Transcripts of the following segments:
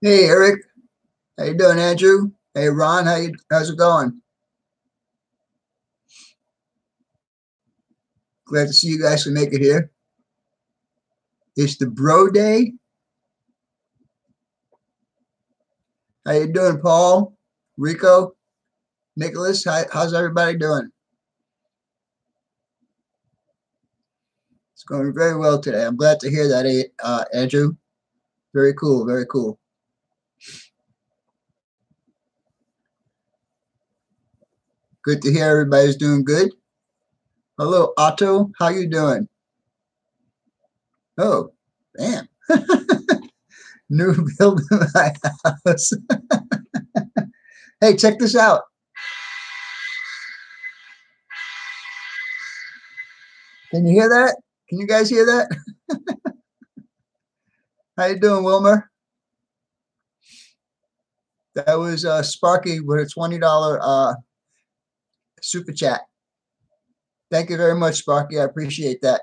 Hey Eric, how you doing, Andrew? Hey Ron, how's it going? Glad to see you guys can make it here. It's the Bro Day. How you doing, Paul, Rico, Nicholas? How's everybody doing? It's going very well today. I'm glad to hear that, Andrew. Very cool, very cool. Good to hear everybody's doing good. Hello, Otto. How you doing? Oh, damn. New building in my house. Hey, check this out. Can you hear that? Can you guys hear that? How you doing, Wilmer? That was Sparky with a $20 super chat. Thank you very much, Sparky. I appreciate that.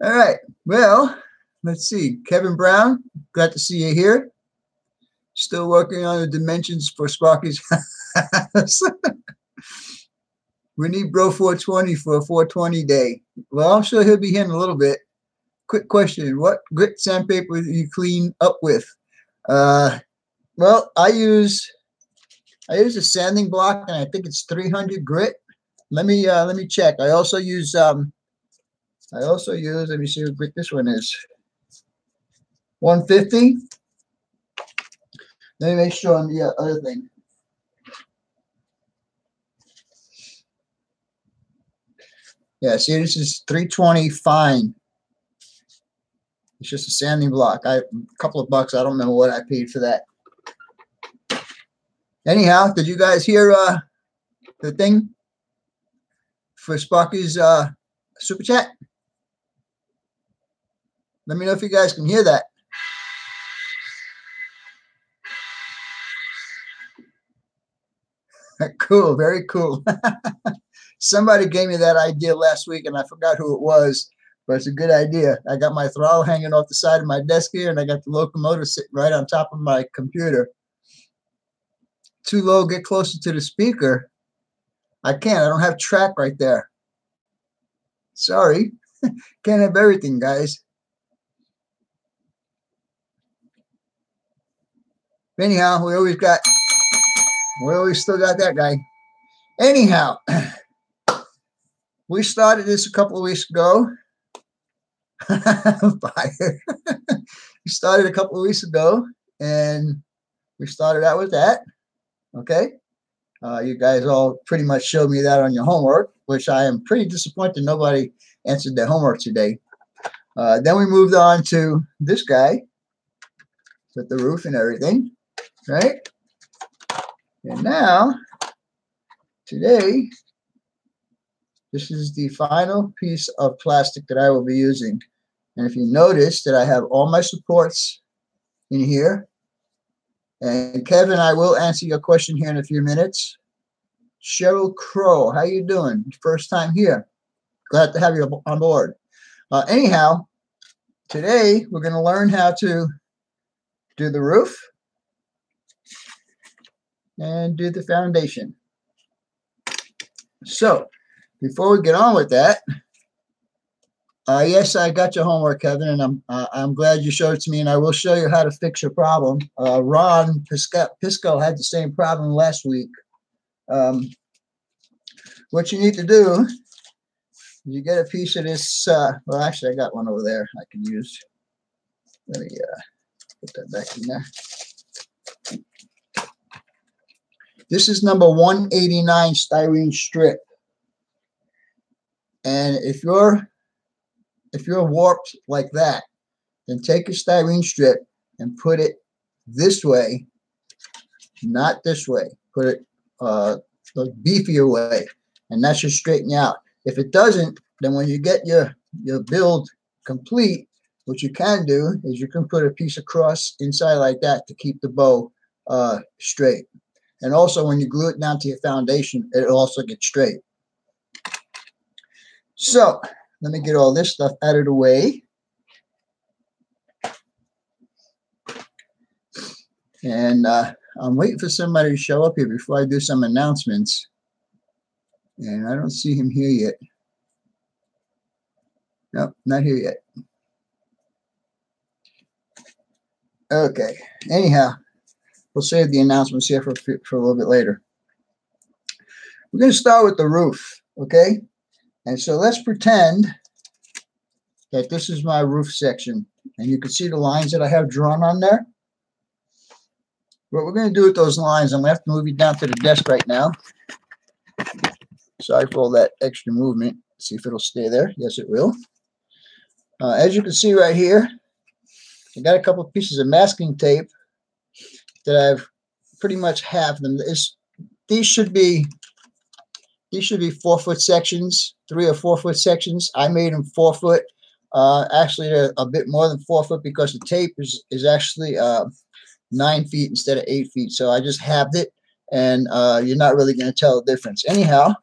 All right. Well, let's see. Kevin Brown, glad to see you here. Still working on the dimensions for Sparky's house. We need Bro 420 for a 420 day. Well, I'm sure he'll be here in a little bit. Quick question. What grit sandpaper do you clean up with? Well, I use a sanding block, and I think it's 300 grit. Let me check. I also use let me see what grit this one is. 150. Let me make sure on the other thing. Yeah, see, this is 320 fine. It's just a sanding block. A couple of bucks. I don't know what I paid for that. Anyhow, did you guys hear the thing for Sparky's super chat? Let me know if you guys can hear that. Cool, very cool. Somebody gave me that idea last week, and I forgot who it was, but it's a good idea. I got my throttle hanging off the side of my desk here, and I got the locomotive sitting right on top of my computer. Too low, get closer to the speaker. I can't. I don't have track right there. Sorry. Can't have everything, guys. Anyhow, we always still got that guy. Anyhow, we started this a couple of weeks ago. Fire. We started a couple of weeks ago, and we started out with that. Okay. You guys all pretty much showed me that on your homework, which I am pretty disappointed nobody answered their homework today. Then we moved on to this guy with the roof and everything, right? And now, today, this is the final piece of plastic that I will be using. And if you notice that I have all my supports in here, and Kevin, I will answer your question here in a few minutes. Cheryl Crow, how you doing? First time here. Glad to have you on board. Anyhow, today we're going to learn how to do the roof and do the foundation. So, before we get on with that, yes, I got your homework, Kevin, and I'm glad you showed it to me, and I will show you how to fix your problem. Ron Pisco had the same problem last week. What you need to do, you get a piece of this. Well, actually, I got one over there I can use. Let me put that back in there. This is number 189 styrene strip, and if you're warped like that, then take a styrene strip and put it this way, not this way. Put it the beefier way, and that should straighten you out. If it doesn't, then when you get your build complete, what you can do is you can put a piece of cross inside like that to keep the bow straight. And also, when you glue it down to your foundation, it'll also get straight. So, let me get all this stuff out of the way. And I'm waiting for somebody to show up here before I do some announcements. And I don't see him here yet. Nope, not here yet. Okay. Anyhow, we'll save the announcements here for a little bit later. We're going to start with the roof, okay? And so let's pretend that this is my roof section. And you can see the lines that I have drawn on there. What we're going to do with those lines, I'm going to have to move you down to the desk right now. Sorry for all that extra movement. See if it'll stay there. Yes, it will. As you can see right here, I got a couple of pieces of masking tape that I've pretty much halved them. These should be 4-foot sections, 3 or 4 foot sections. I made them 4 foot. Actually, they're a bit more than 4 foot because the tape is actually 9 feet instead of 8 feet. So I just halved it, and you're not really going to tell the difference. Anyhow,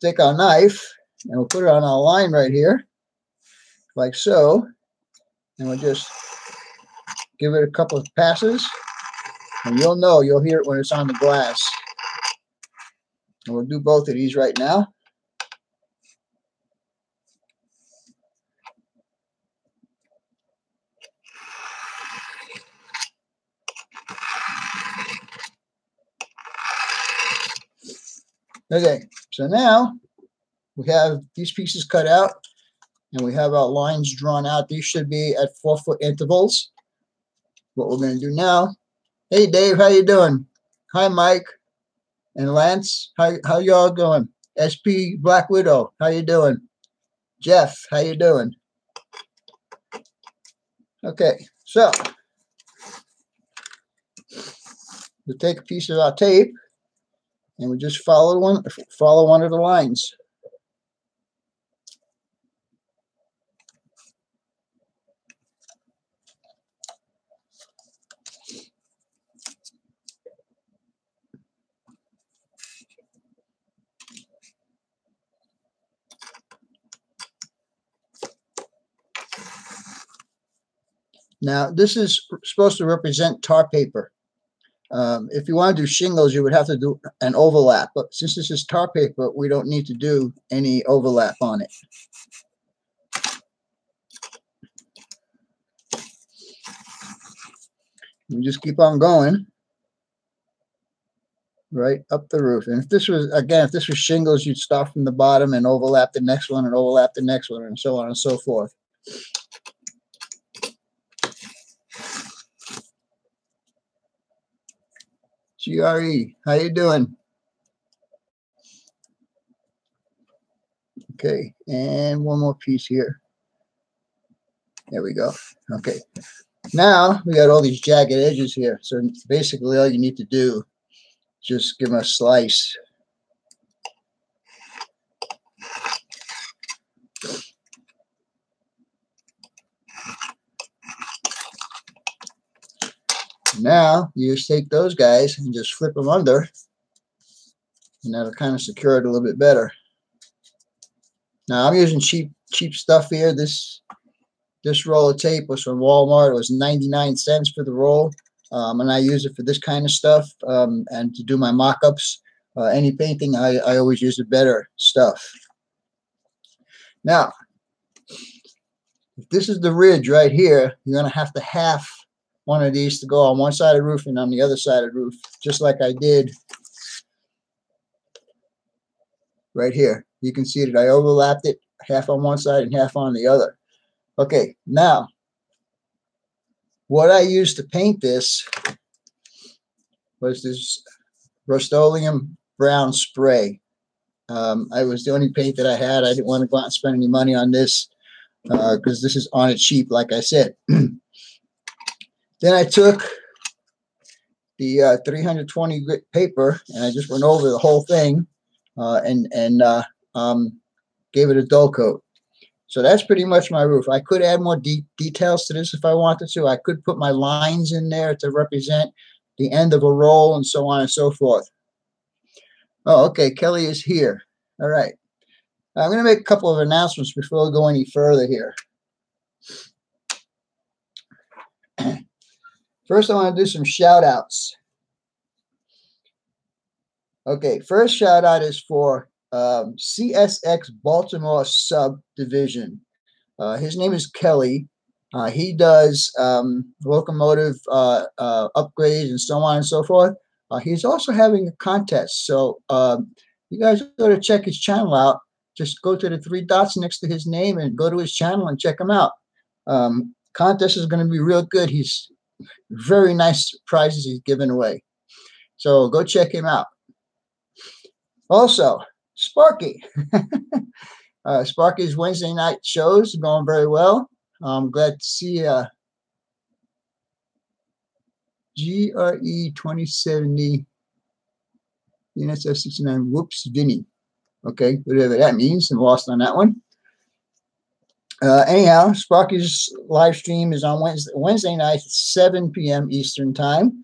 take our knife and we'll put it on our line right here, like so, and we'll just give it a couple of passes, and you'll hear it when it's on the glass. And we'll do both of these right now. Okay, so now we have these pieces cut out, and we have our lines drawn out. These should be at 4 foot intervals. What we're going to do now, hey Dave, how you doing? Hi Mike and Lance, how y'all doing? SP Black Widow, how you doing? Jeff, how you doing? Okay, so we'll take a piece of our tape and we just follow one of the lines. Now, this is supposed to represent tar paper. If you want to do shingles, you would have to do an overlap. But since this is tar paper, we don't need to do any overlap on it. You just keep on going right up the roof. And if this was shingles, you'd start from the bottom and overlap the next one and overlap the next one and so on and so forth. GRE, how you doing? Okay, and one more piece here. There we go. Okay, now we got all these jagged edges here. So basically all you need to do is just give them a slice. Now you just take those guys and just flip them under, and that'll kind of secure it a little bit better. Now I'm using cheap stuff here. This roll of tape was from Walmart. It was 99 cents for the roll, and I use it for this kind of stuff and to do my mock-ups. Any painting, I always use the better stuff. Now, if this is the ridge right here, you're going to have to half one of these to go on one side of the roof and on the other side of the roof, just like I did right here. You can see that I overlapped it, half on one side and half on the other. Okay, now, what I used to paint this was this Rust-Oleum brown spray. It was the only paint that I had. I didn't want to go out and spend any money on this because this is on it cheap, like I said. Then I took the 320 grit paper and I just went over the whole thing and gave it a dull coat. So that's pretty much my roof. I could add more details to this if I wanted to. I could put my lines in there to represent the end of a roll and so on and so forth. Oh, okay, Kelly is here. All right. I'm going to make a couple of announcements before we go any further here. First, I want to do some shout outs. Okay, first shout out is for CSX Baltimore Subdivision. His name is Kelly. He does locomotive upgrades and so on and so forth. He's also having a contest. So you guys go to check his channel out. Just go to the three dots next to his name and go to his channel and check him out. Contest is going to be real good. He's very nice prizes he's giving away. So go check him out. Also, Sparky. Sparky's Wednesday night shows are going very well. I'm glad to see GRE 2070 UNSF 69. Whoops, Vinny. Okay, whatever that means. I'm lost on that one. Anyhow, Sparky's live stream is on Wednesday night at 7 p.m. Eastern time.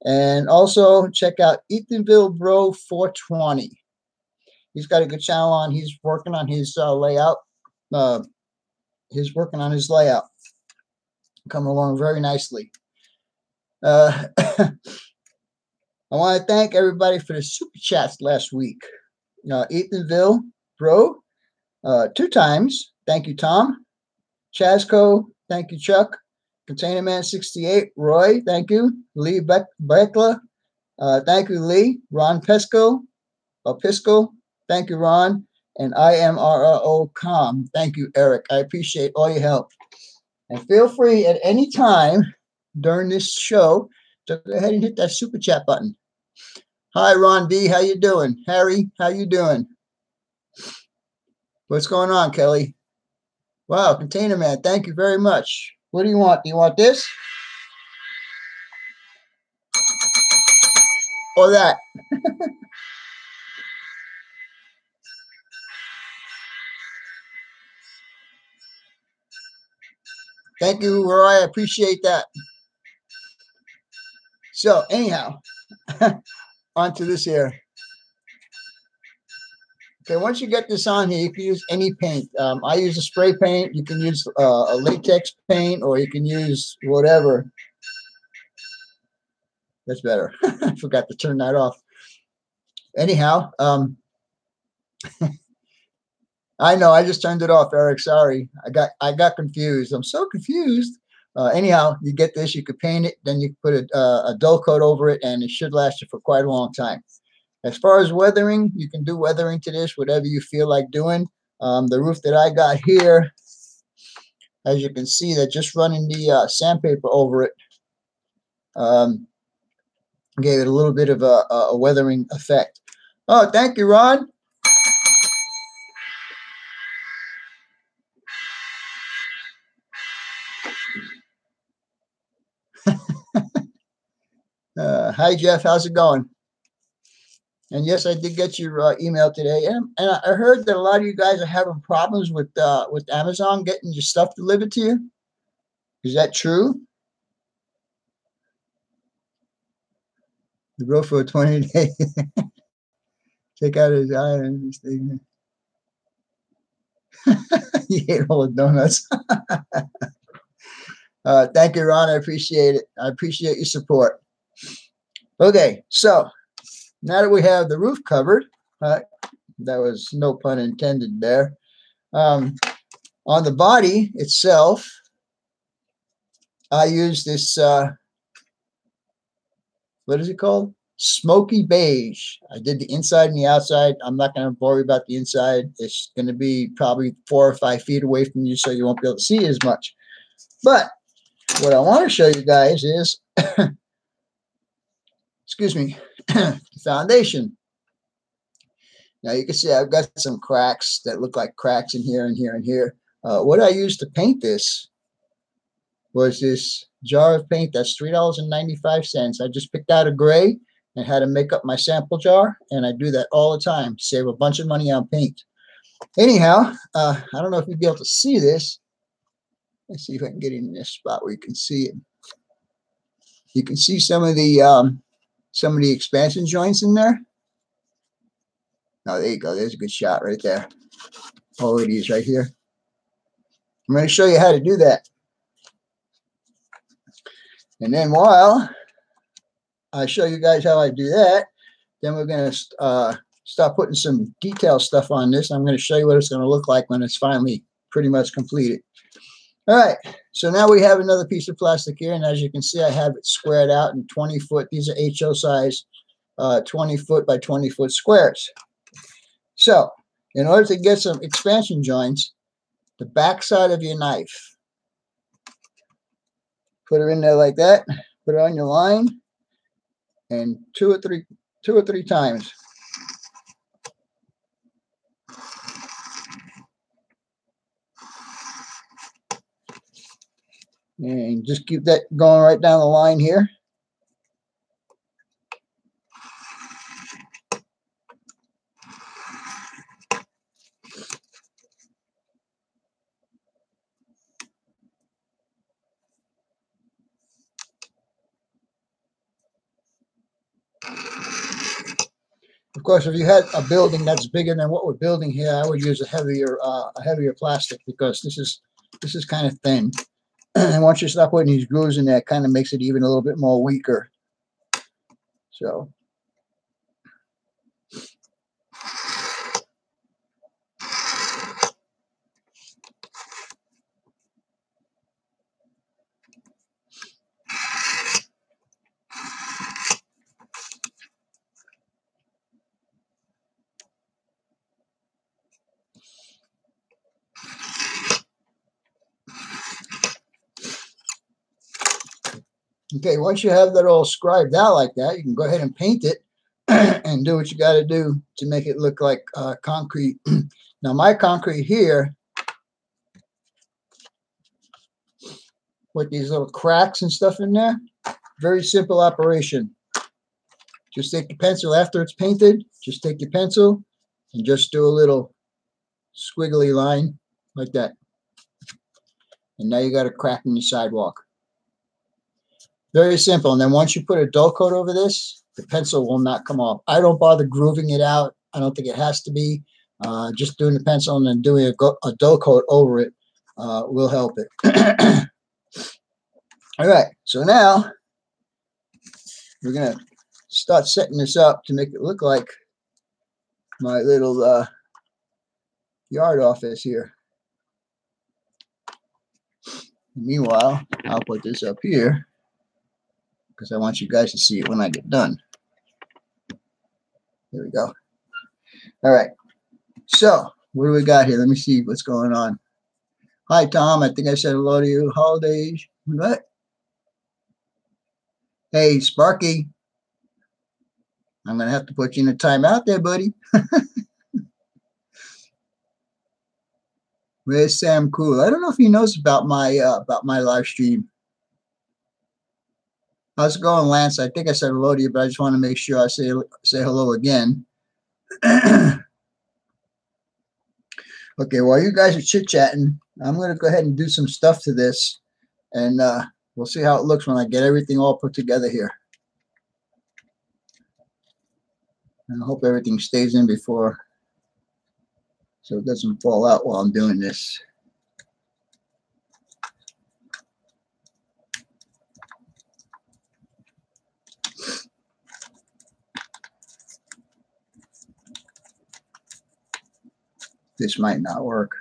And also check out Ethanville Bro 420. He's got a good channel on. He's working on his layout. He's working on his layout. Coming along very nicely. I want to thank everybody for the super chats last week. Ethanville Bro, 2 times. Thank you, Tom. Chasco, thank you, Chuck. Container Man 68, Roy, thank you. Lee Beckler, thank you, Lee. Ron Pisco, thank you, Ron. And IMRO.com, thank you, Eric. I appreciate all your help. And feel free at any time during this show to go ahead and hit that super chat button. Hi, Ron B. How you doing? Harry, how you doing? What's going on, Kelly? Wow, Container Man, thank you very much. What do you want? Do you want this? Or that? Thank you, Roy. I appreciate that. So, anyhow, on to this here. Okay, once you get this on here, you can use any paint. I use a spray paint. You can use a latex paint, or you can use whatever. That's better. I forgot to turn that off. Anyhow, I know I just turned it off, Eric. Sorry, I got confused. I'm so confused. Anyhow, you get this. You could paint it, then you put a dull coat over it, and it should last you for quite a long time. As far as weathering, you can do weathering to this, whatever you feel like doing. The roof that I got here, as you can see, that just running the sandpaper over it gave it a little bit of a weathering effect. Oh, thank you, Ron. Hi, Jeff. How's it going? And yes, I did get your email today, and I heard that a lot of you guys are having problems with Amazon getting your stuff delivered to you. Is that true? The bro for a 20-day. Take out his eye and thing. You ate all the donuts. Thank you, Ron. I appreciate it. I appreciate your support. Okay, so now that we have the roof covered, that was no pun intended there. On the body itself, I use this, what is it called? Smoky beige. I did the inside and the outside. I'm not going to worry about the inside. It's going to be probably 4 or 5 feet away from you, so you won't be able to see as much. But what I want to show you guys is, excuse me, the foundation. Now you can see I've got some cracks that look like cracks in here and here and here. What I used to paint this was this jar of paint that's $3.95. I just picked out a gray and had to make up my sample jar, and I do that all the time. Save a bunch of money on paint. Anyhow, I don't know if you'll be able to see this. Let's see if I can get in this spot where you can see it. You can see some of the expansion joints in there. Oh, there you go. There's a good shot right there. All of these right here. I'm going to show you how to do that. And then while I show you guys how I do that, then we're going to start putting some detail stuff on this. I'm going to show you what it's going to look like when it's finally pretty much completed. All right, so now we have another piece of plastic here, and as you can see, I have it squared out in 20 foot. These are HO size 20 foot by 20 foot squares. So in order to get some expansion joints, the back side of your knife, put her in there like that, put it on your line, and two or three times. And just keep that going right down the line here. Of course, if you had a building that's bigger than what we're building here, I would use a heavier plastic, because this is kind of thin. And once you start putting these grooves in there, it kind of makes it even a little bit more weaker. So okay, once you have that all scribed out like that, you can go ahead and paint it and do what you got to do to make it look like concrete. Now, my concrete here, with these little cracks and stuff in there, very simple operation. Just take your pencil after it's painted, just take your pencil and just do a little squiggly line like that. And now you got a crack in your sidewalk. Very simple. And then once you put a dull coat over this, the pencil will not come off. I don't bother grooving it out. I don't think it has to be. Just doing the pencil and then doing a dull coat over it will help it. All right. So now we're going to start setting this up to make it look like my little yard office here. Meanwhile, I'll put this up here because I want you guys to see it when I get done. There we go. All right. So what do we got here? Let me see what's going on. Hi, Tom. I think I said hello to you. Holidays. What? Hey, Sparky. I'm going to have to put you in a timeout there, buddy. Where's Sam Cool? I don't know if he knows about my live stream. How's it going, Lance? I think I said hello to you, but I just want to make sure I say hello again. Okay, while you guys are chit-chatting, I'm going to go ahead and do some stuff to this, and we'll see how it looks when I get everything all put together here. And I hope everything stays in before, so it doesn't fall out while I'm doing this. This might not work.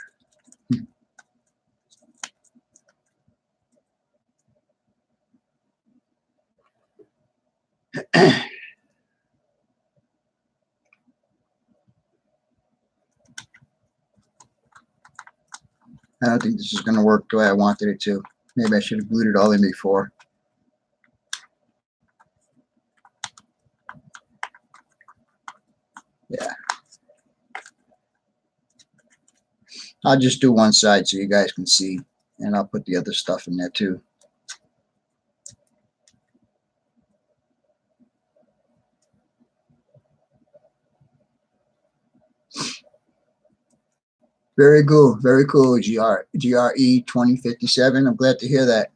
I don't think this is going to work the way I wanted it to. Maybe I should have glued it all in before. Yeah. I'll just do one side so you guys can see, and I'll put the other stuff in there too. Very cool, GRE 2057. I'm glad to hear that.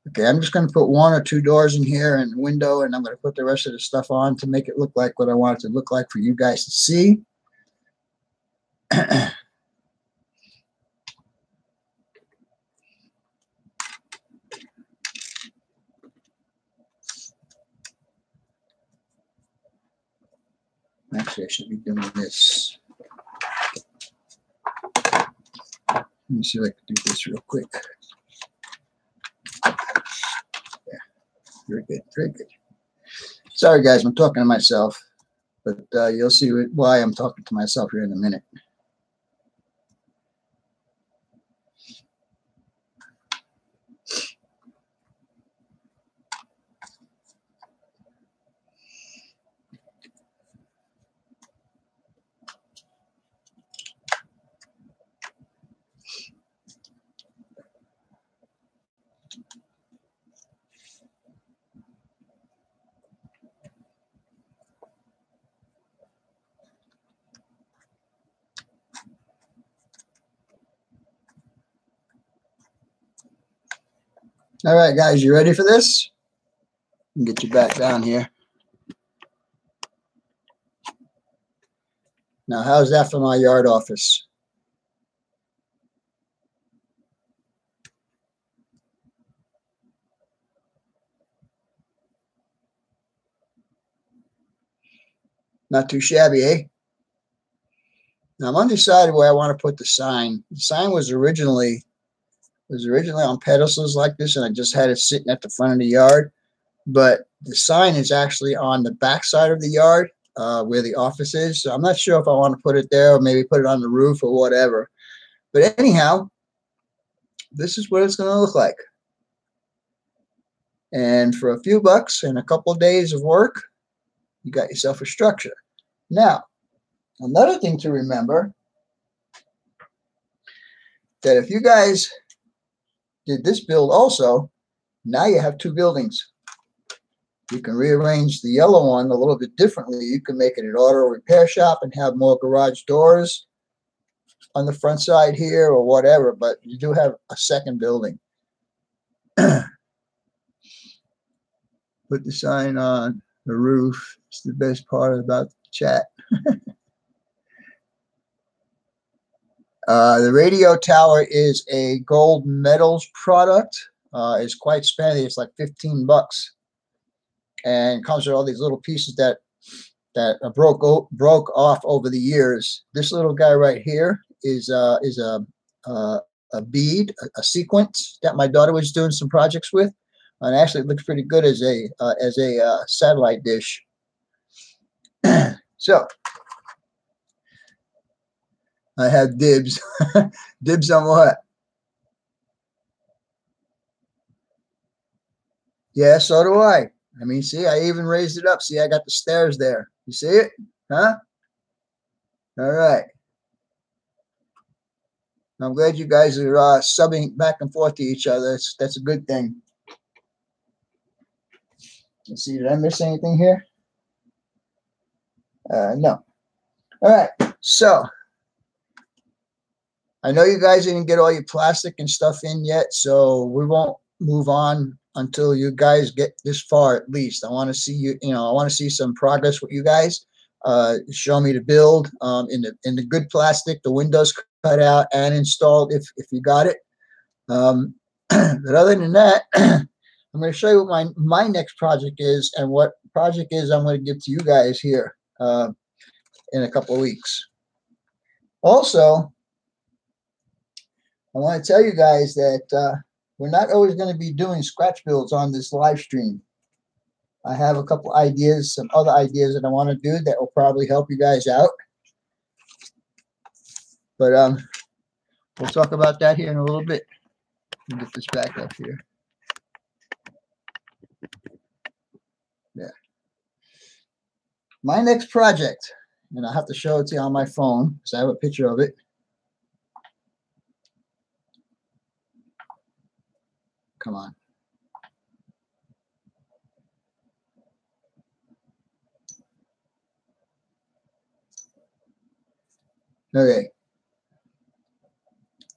Okay, I'm just going to put 1 or 2 doors in here and a window, and I'm going to put the rest of the stuff on to make it look like what I want it to look like for you guys to see. Actually, I should be doing this. Let me see if I can do this real quick. Yeah, very good, very good. Sorry, guys, I'm talking to myself, but you'll see why I'm talking to myself here in a minute. All right, guys, you ready for this? Get you back down here. Now, how's that for my yard office? Not too shabby, eh? Now, I'm undecided where I want to put the sign. The sign was originally on pedestals like this, and I just had it sitting at the front of the yard. But the sign is actually on the back side of the yard where the office is. So I'm not sure if I want to put it there or maybe put it on the roof or whatever. But anyhow, this is what it's going to look like. And for a few bucks and a couple of days of work, you got yourself a structure. Now, another thing to remember, that if you guys did this build also, now you have two buildings. You can rearrange the yellow one a little bit differently. You can make it an auto repair shop and have more garage doors on the front side here or whatever, but you do have a second building. Put the sign on the roof. It's the best part about the chat. The radio tower is a gold metals product. It's quite spendy. It's like 15 bucks. And comes with all these little pieces that broke off over the years. This little guy right here is a bead, a sequence that my daughter was doing some projects with, and actually it looks pretty good as a satellite dish. So I have dibs. Dibs on what? Yeah, so do I. I mean, see, I even raised it up. See, I got the stairs there. You see it? Huh? All right. I'm glad you guys are subbing back and forth to each other. That's a good thing. Let's see, did I miss anything here? No. All right. So I know you guys didn't get all your plastic and stuff in yet, so we won't move on until you guys get this far at least. I want to see you, I want to see some progress with you guys. Show me the build in the good plastic, the windows cut out and installed if you got it. But other than that, I'm going to show you what my next project is and what project is I'm going to give to you guys here in a couple of weeks. Also, I want to tell you guys that we're not always going to be doing scratch builds on this live stream. I have a couple ideas, some other ideas that I want to do that will probably help you guys out. But we'll talk about that here in a little bit. Let me get this back up here. Yeah. My next project, and I'll have to show it to you on my phone because I have a picture of it. Come on. Okay.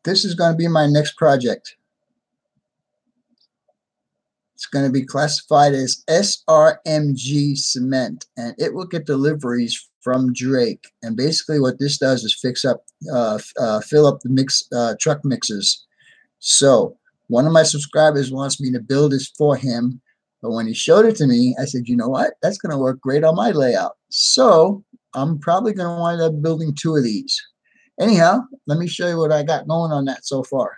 This is going to be my next project. It's going to be classified as SRMG cement, and it will get deliveries from Drake. And basically what this does is fill up the truck mixers. So one of my subscribers wants me to build this for him. But when he showed it to me, I said, you know what? That's going to work great on my layout. So I'm probably going to wind up building 2 of these. Anyhow, let me show you what I got going on that so far.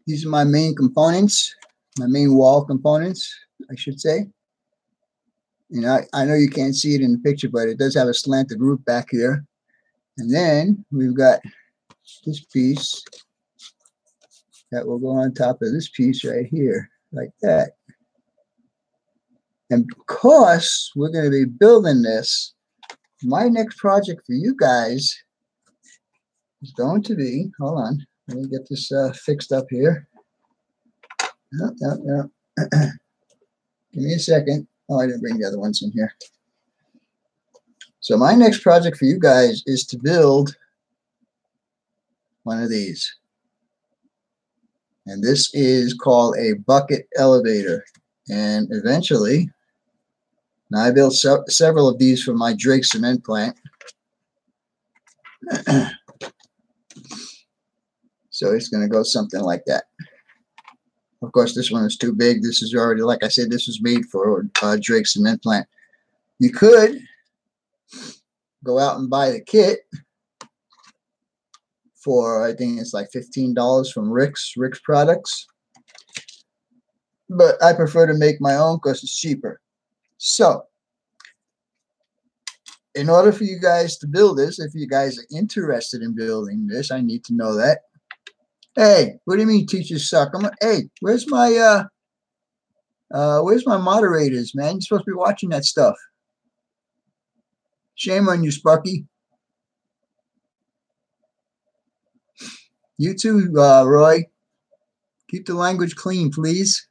These are my main components, my main wall components, I should say. You know, I know you can't see it in the picture, but it does have a slanted roof back here. And then we've got this piece that will go on top of this piece right here, like that. And because we're going to be building this, my next project for you guys is going to be, hold on, let me get this fixed up here. No. Give me a second. Oh, I didn't bring the other ones in here. So my next project for you guys is to build one of these. And this is called a bucket elevator. And eventually, now I built several of these for my Drake cement plant. So it's going to go something like that. Of course, this one is too big. This is already, like I said, this was made for Drake cement plant. You could go out and buy the kit for, I think it's like $15 from Rick's products. But I prefer to make my own because it's cheaper. So, in order for you guys to build this, if you guys are interested in building this, I need to know that. Hey, what do you mean teachers suck? Hey, where's my moderators, man? You're supposed to be watching that stuff. Shame on you, Sparky. You too, Roy. Keep the language clean, please.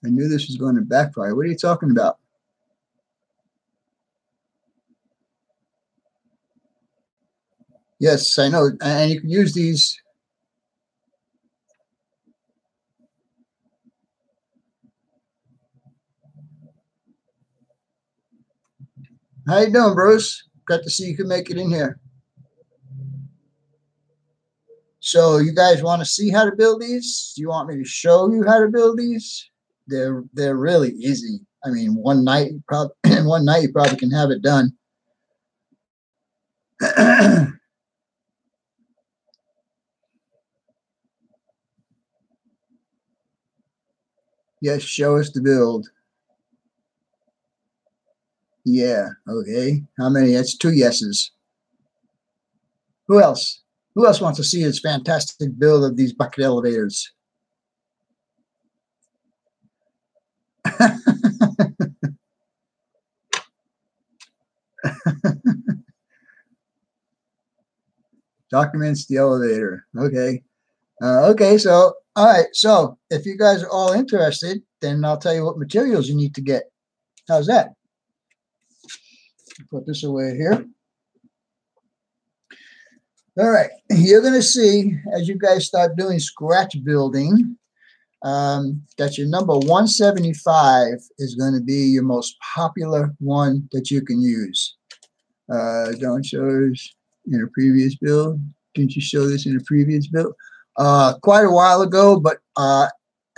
I knew this was going to backfire. What are you talking about? Yes, I know. And you can use these. How you doing, Bruce? Got to see you can make it in here. So you guys want to see how to build these? Do you want me to show you how to build these? They're really easy. I mean, one night you probably can have it done. Yes, show us the build. Yeah, okay. How many? That's 2 yeses. Who else? Who else wants to see this fantastic build of these bucket elevators? Documents the elevator. Okay. Okay, so, all right. So if you guys are all interested, then I'll tell you what materials you need to get. How's that? Put this away here. All right. You're going to see, as you guys start doing scratch building, that your number 175 is going to be your most popular one that you can use. Don't show this in a previous build. Didn't you show this in a previous build? Quite a while ago, but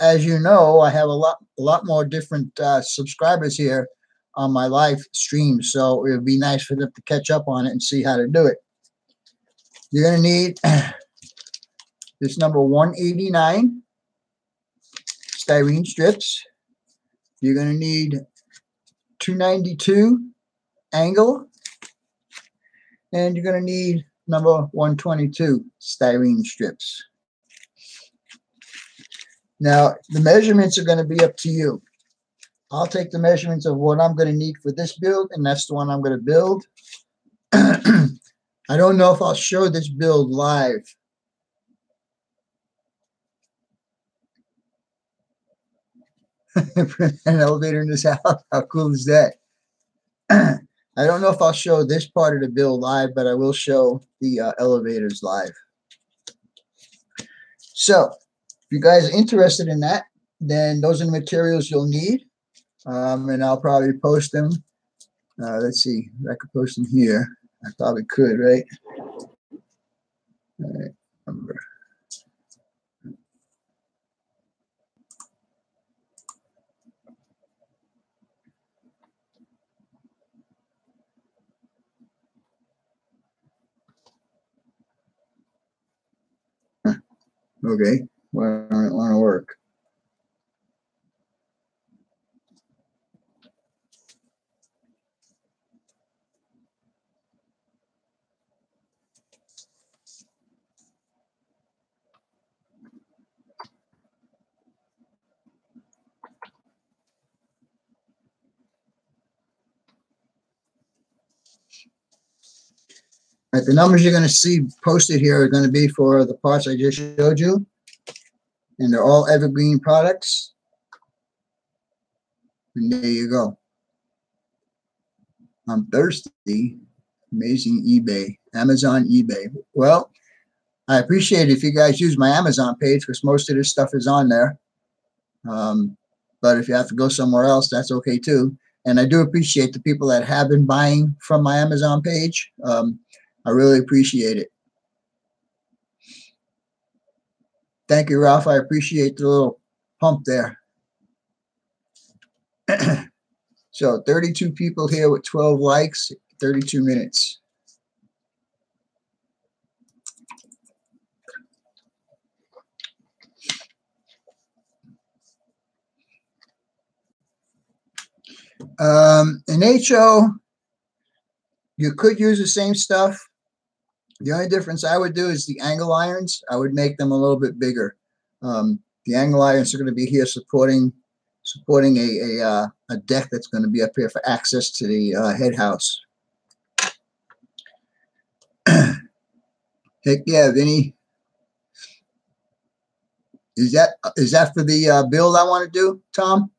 as you know, I have a lot more different subscribers here on my live stream, so it would be nice for them to catch up on it and see how to do it. You're going to need this number 189 styrene strips. You're going to need 292 angle, and you're going to need number 122 styrene strips. Now, the measurements are going to be up to you. I'll take the measurements of what I'm going to need for this build, and that's the one I'm going to build. I don't know if I'll show this build live. An elevator in this house. How cool is that? I don't know if I'll show this part of the build live, but I will show the elevators live. So, if you guys are interested in that, then those are the materials you'll need. And I'll probably post them. Let's see, I could post them here. I probably could, right? All right. Okay, well, I don't want to work. Right, the numbers you're going to see posted here are going to be for the parts I just showed you, and they're all evergreen products. And there you go. I'm thirsty. Amazing eBay, Amazon eBay. Well, I appreciate it if you guys use my Amazon page because most of this stuff is on there. But if you have to go somewhere else, that's okay too. And I do appreciate the people that have been buying from my Amazon page. I really appreciate it. Thank you, Ralph. I appreciate the little pump there. So 32 people here with 12 likes, 32 minutes. In HO, you could use the same stuff. The only difference I would do is the angle irons. I would make them a little bit bigger. The angle irons are going to be here supporting a deck that's going to be up here for access to the head house. Heck yeah, Vinny. Is that for the build I want to do, Tom?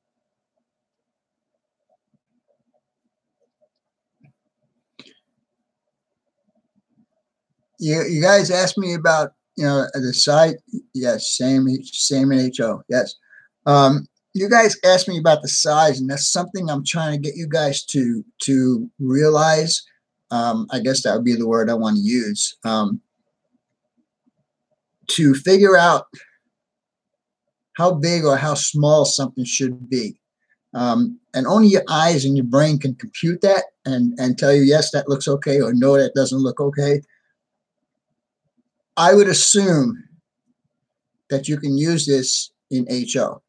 You guys asked me about the side. Yes, same in HO. Yes. You guys asked me about the size, and that's something I'm trying to get you guys to realize. I guess that would be the word I want to use. To figure out how big or how small something should be. And only your eyes and your brain can compute that and tell you, yes, that looks okay, or no, that doesn't look okay. I would assume that you can use this in HO.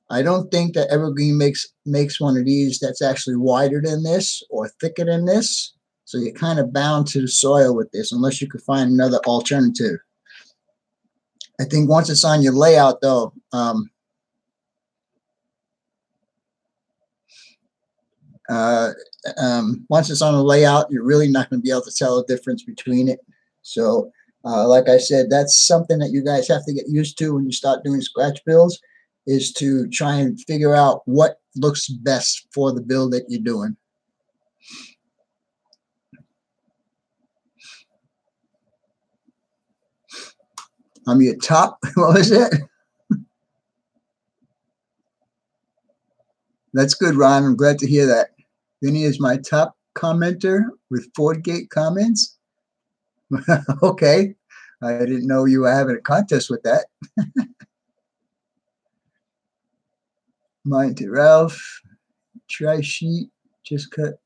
I don't think that Evergreen makes one of these that's actually wider than this or thicker than this. So you're kind of bound to the soil with this unless you could find another alternative. I think once it's on your layout, though, once it's on the layout, you're really not going to be able to tell the difference between it. So, like I said, that's something that you guys have to get used to when you start doing scratch builds, is to try and figure out what looks best for the build that you're doing. I'm your top. What was it? That's good, Ron. I'm glad to hear that. Vinny is my top commenter with FordGate comments. Okay. I didn't know you were having a contest with that. Mine to Ralph. Try sheet. Just cut.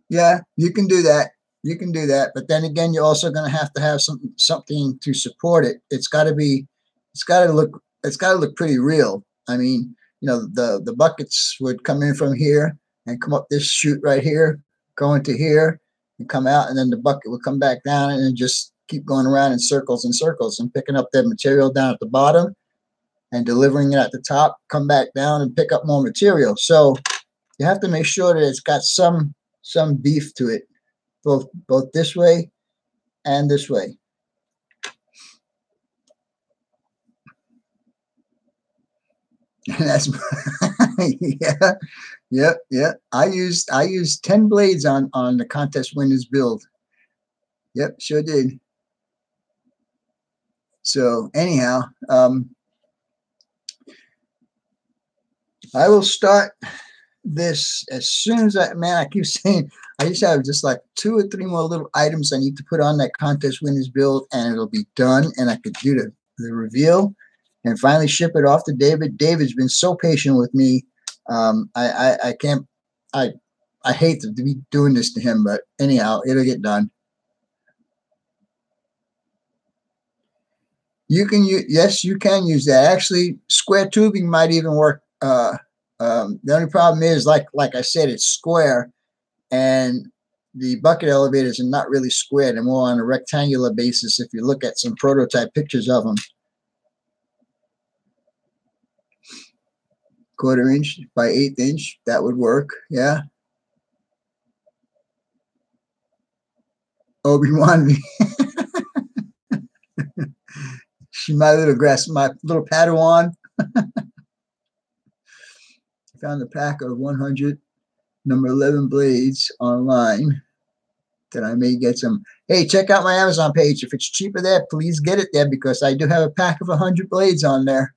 Yeah, you can do that. You can do that. But then again, you're also going to have something to support it. It's got to look pretty real. I mean, the buckets would come in from here and come up this chute right here, go into here and come out, and then the bucket would come back down and then just keep going around in circles and circles and picking up that material down at the bottom and delivering it at the top, come back down and pick up more material. So you have to make sure that it's got some beef to it, both this way and this way. That's yeah. I used 10 blades on the contest winners build. Yep, sure did. So anyhow, I will start this as soon as I keep saying, I just have just like 2 or 3 more little items I need to put on that contest winners build, and it'll be done, and I could do the reveal and finally ship it off to David. David's been so patient with me. I can't, I hate to be doing this to him, but anyhow, it'll get done. You can use, yes, you can use that. Actually, square tubing might even work. The only problem is, like I said, it's square, and the bucket elevators are not really square. They're more on a rectangular basis if you look at some prototype pictures of them. 1/4 inch by 1/8 inch, that would work, yeah. Obi-Wan, she my little Padawan. Found a pack of 100 number 11 blades online that I may get some. Hey, check out my Amazon page. If it's cheaper there, please get it there, because I do have a pack of 100 blades on there.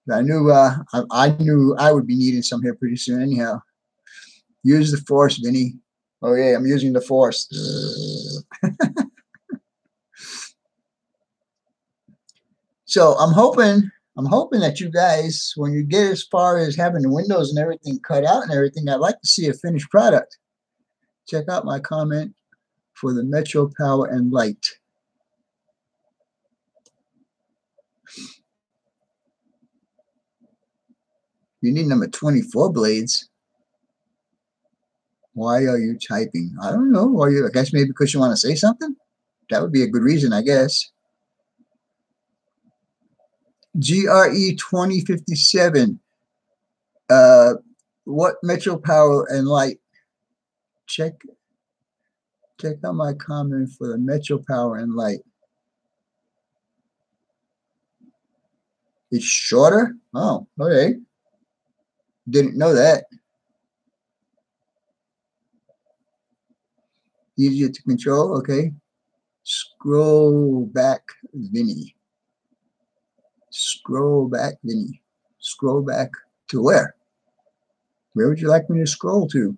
I knew I would be needing some here pretty soon anyhow. Use the force, Vinny. Oh yeah, I'm using the force. So I'm hoping that you guys, when you get as far as having the windows and everything cut out and everything, I'd like to see a finished product. Check out my comment for the Metro Power and Light. You need number 24 blades. Why are you typing? I don't know. I guess maybe because you want to say something? That would be a good reason, I guess. GRE 2057. What Metro Power and Light? Check out my comment for the Metro Power and Light. It's shorter? Oh, okay. Didn't know that. Easier to control, okay. Scroll back, Vinny. Scroll back, Vinny. Scroll back to where? Where would you like me to scroll to?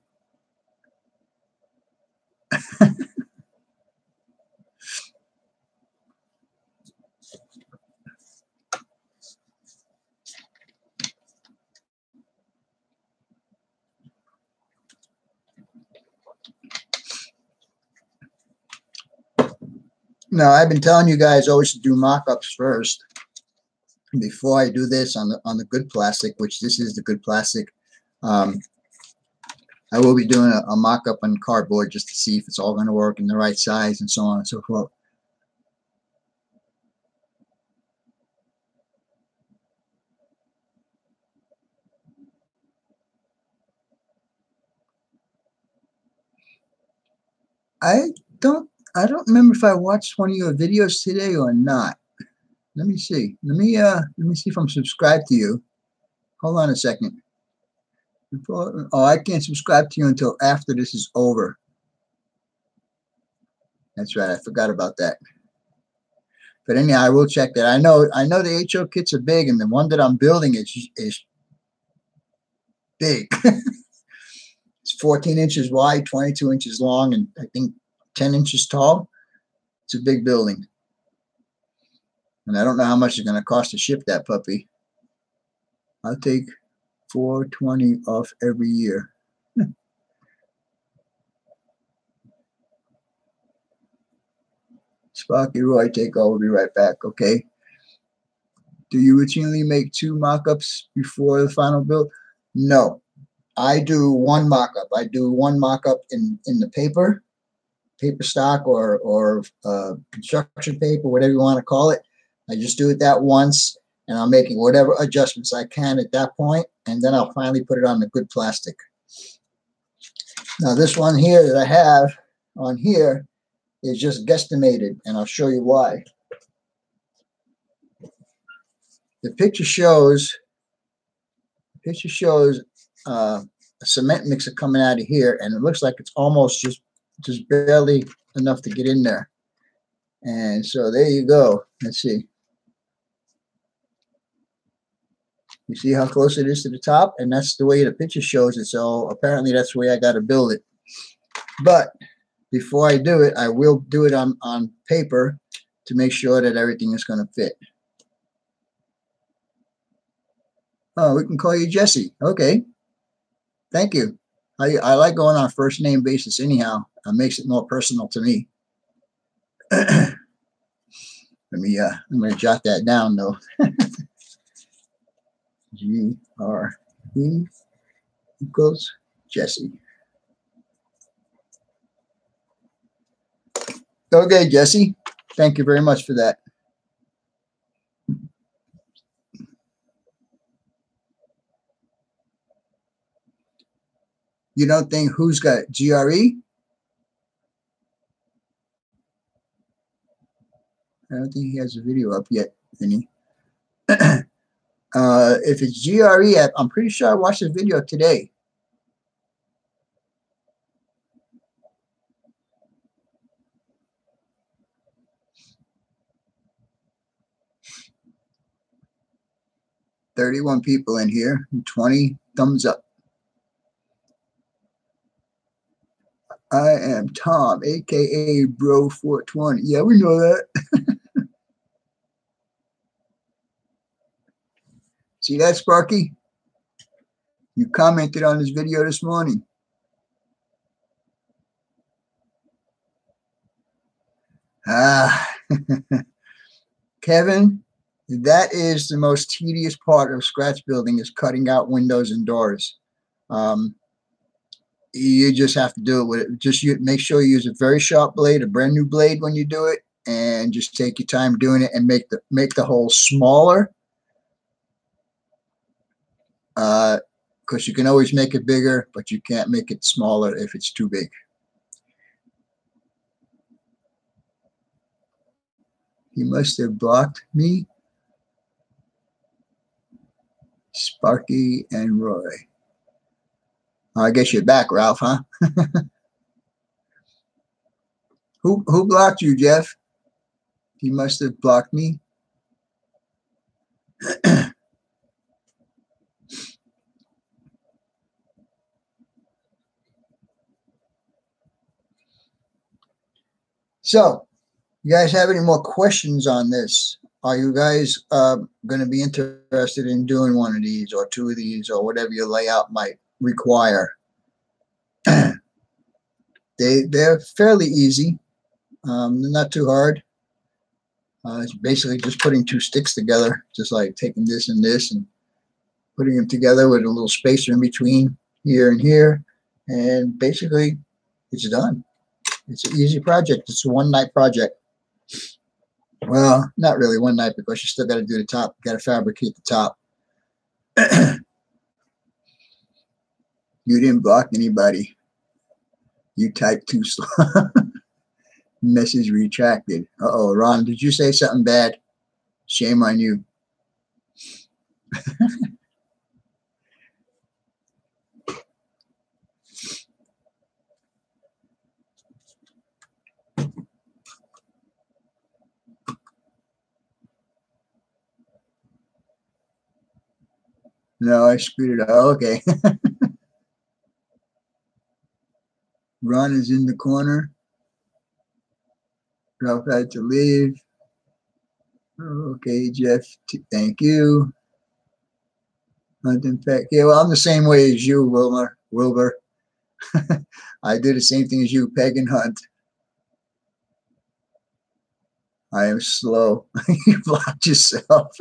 No, I've been telling you guys always to do mock-ups first before I do this on the good plastic, which this is the good plastic. I will be doing a mock-up on cardboard just to see if it's all going to work in the right size and so on and so forth. I don't remember if I watched one of your videos today or not. Let me see. Let me see if I'm subscribed to you. Hold on a second. Oh, I can't subscribe to you until after this is over. That's right. I forgot about that. But anyhow, I will check that. I know the HO kits are big, and the one that I'm building is big. It's 14 inches wide, 22 inches long, and I think 10 inches tall. It's a big building. And I don't know how much it's going to cost to ship that puppy. I'll take $420 off every year. Sparky Roy, take over. Be right back. Okay. Do you routinely make 2 mock-ups before the final build? No. I do one mock-up. I do one mock-up in the paper stock or construction paper, whatever you want to call it. I just do it that once, and I'm making whatever adjustments I can at that point, and then I'll finally put it on the good plastic. Now this one here that I have on here is just guesstimated, and I'll show you why. The picture shows a cement mixer coming out of here, and it looks like it's almost just barely enough to get in there. And so there you go. Let's see. You see how close it is to the top? And that's the way the picture shows it. So apparently that's the way I got to build it. But before I do it, I will do it on paper to make sure that everything is going to fit. Oh, we can call you Jesse. Okay. Thank you. I like going on a first name basis anyhow. It makes it more personal to me. I'm going to jot that down though. G-R-E equals Jesse. Okay, Jesse. Thank you very much for that. You don't think who's got GRE? I don't think he has a video up yet, Vinny. If it's GRE, I'm pretty sure I watched the video today. "31 people in here, 20 thumbs up. I am Tom, aka Bro420. Yeah, we know that. See that, Sparky? You commented on this video this morning. Kevin, that is the most tedious part of scratch building, is cutting out windows and doors. You just have to do it with it. Just make sure you use a very sharp blade, a brand new blade when you do it, and just take your time doing it and make the hole smaller. Because you can always make it bigger, but you can't make it smaller if it's too big. He must have blocked me. Sparky and Roy. I guess you're back, Ralph, huh? Who blocked you, Jeff? He must have blocked me. So, you guys have any more questions on this? Are you guys going to be interested in doing one of these or two of these or whatever your layout might require? They're fairly easy. They're not too hard. It's basically just putting two sticks together, just like taking this and this and putting them together with a little spacer in between here and here. And basically, it's done. It's an easy project. It's a one-night project. Well, not really one night, because you still got to do the top. You got to fabricate the top. You didn't block anybody. You typed too slow. Message retracted. Uh-oh, Ron, did you say something bad? Shame on you. No, I screwed it up. Okay. Ron is in the corner. Ralph had to leave. Okay, Jeff, thank you. Hunting Peck. Yeah, well, I'm the same way as you, Wilbur. I do the same thing as you, Peg and Hunt. I am slow. You blocked yourself.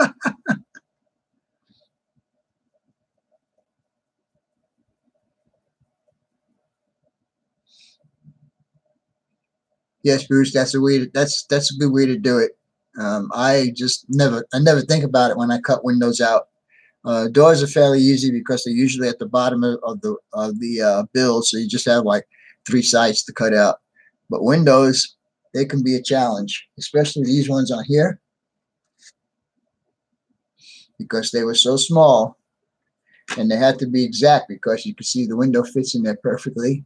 Yes, Bruce, that's a way. That's a good way to do it. I never think about it when I cut windows out. Doors are fairly easy because they're usually at the bottom of the build, so you just have like 3 sides to cut out. But windows, they can be a challenge, especially these ones on here, because they were so small, and they had to be exact because you can see the window fits in there perfectly.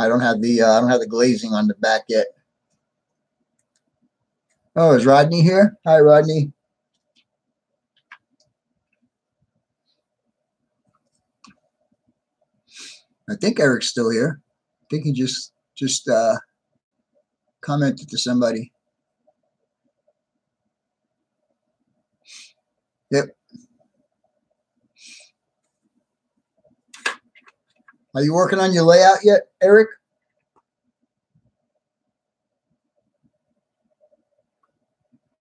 I don't have the glazing on the back yet. Oh, is Rodney here? Hi, Rodney. I think Eric's still here. I think he just commented to somebody. Yep. Are you working on your layout yet, Eric?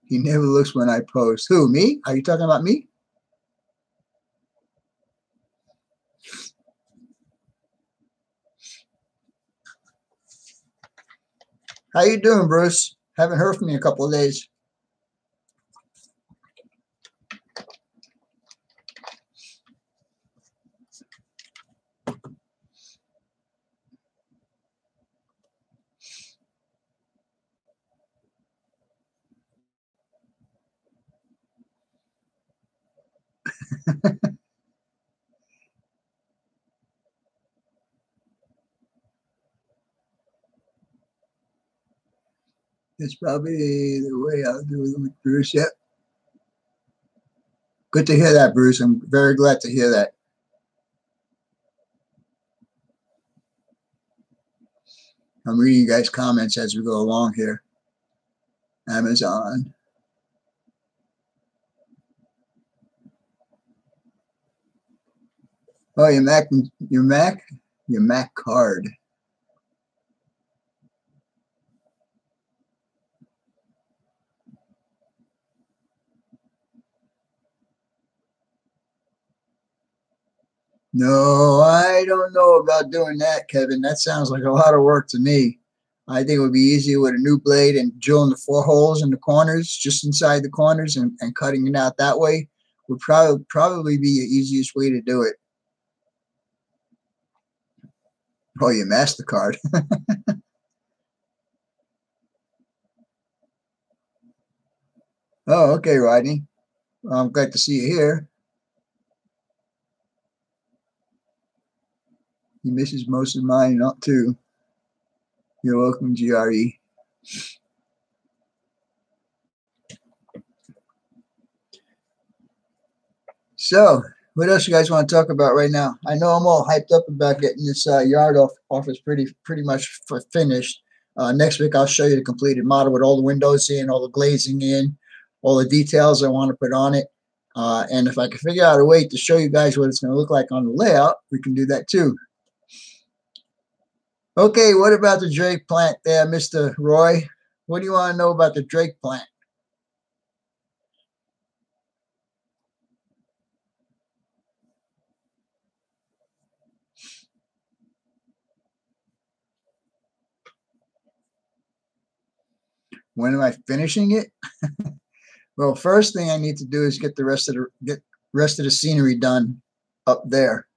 He never looks when I post. Who, me? Are you talking about me? How you doing, Bruce? Haven't heard from you in a couple of days. It's probably the way I'll do it with Bruce. Yep. Good to hear that, Bruce. I'm very glad to hear that. I'm reading you guys' comments as we go along here. Amazon. Oh, your Mac card. No, I don't know about doing that, Kevin. That sounds like a lot of work to me. I think it would be easier with a new blade and drilling the 4 holes in the corners, just inside the corners, and cutting it out that way would probably be the easiest way to do it. Oh, your MasterCard. Oh, okay, Rodney. Well, I'm glad to see you here. He misses most of mine, not too. You're welcome, GRE. So, what else you guys want to talk about right now? I know I'm all hyped up about getting this yard office pretty much finished. Next week, I'll show you the completed model with all the windows in, all the glazing in, all the details I want to put on it. And if I can figure out a way to show you guys what it's going to look like on the layout, we can do that too. Okay, what about the Drake plant there, Mr. Roy? What do you want to know about the Drake plant? When am I finishing it? Well, first thing I need to do is get the rest of the scenery done up there.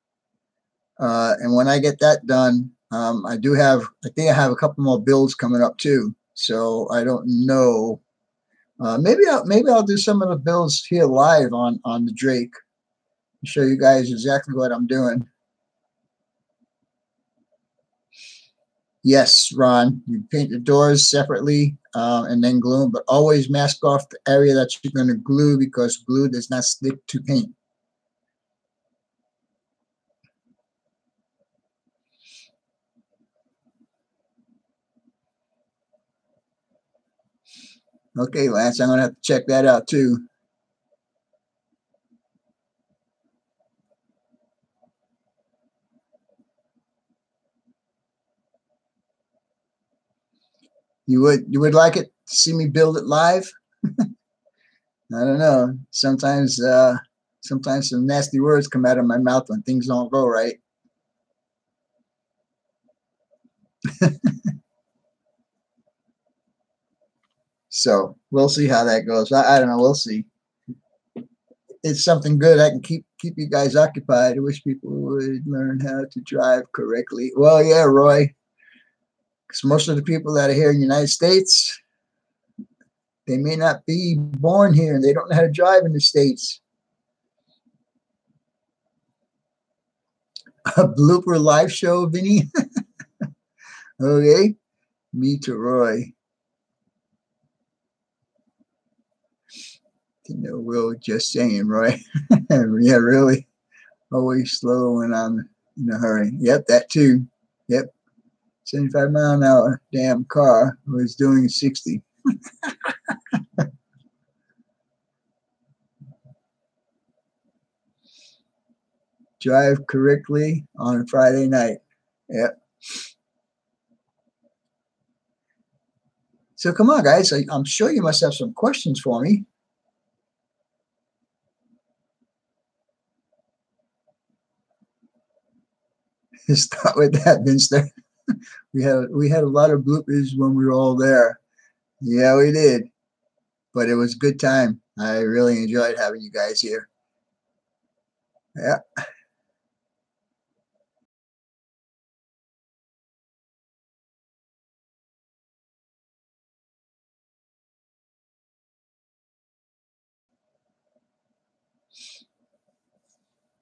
And when I get that done, I think I have a couple more builds coming up too. So I don't know. Maybe I'll do some of the builds here live on the Drake. Show you guys exactly what I'm doing. Yes, Ron, you paint the doors separately and then glue them, but always mask off the area that you're going to glue because glue does not stick to paint. Okay, Lance, I'm going to have to check that out too. You would like it to see me build it live? I don't know. Sometimes some nasty words come out of my mouth when things don't go right. So we'll see how that goes. I don't know. We'll see. It's something good. I can keep you guys occupied. I wish people would learn how to drive correctly. Well, yeah, Roy. Because most of the people that are here in the United States, they may not be born here and they don't know how to drive in the States. A blooper live show, Vinny? Okay. Me to Roy. No, Will, just saying, Roy. Yeah, really. Always slow when I'm in a hurry. Yep, that too. Yep, 75 mile an hour. Damn car was doing 60. Drive correctly on a Friday night. Yep. So come on, guys. I'm sure you must have some questions for me. Start with that, Vinster. We had a lot of bloopers when we were all there. Yeah, we did. But it was a good time. I really enjoyed having you guys here. Yeah.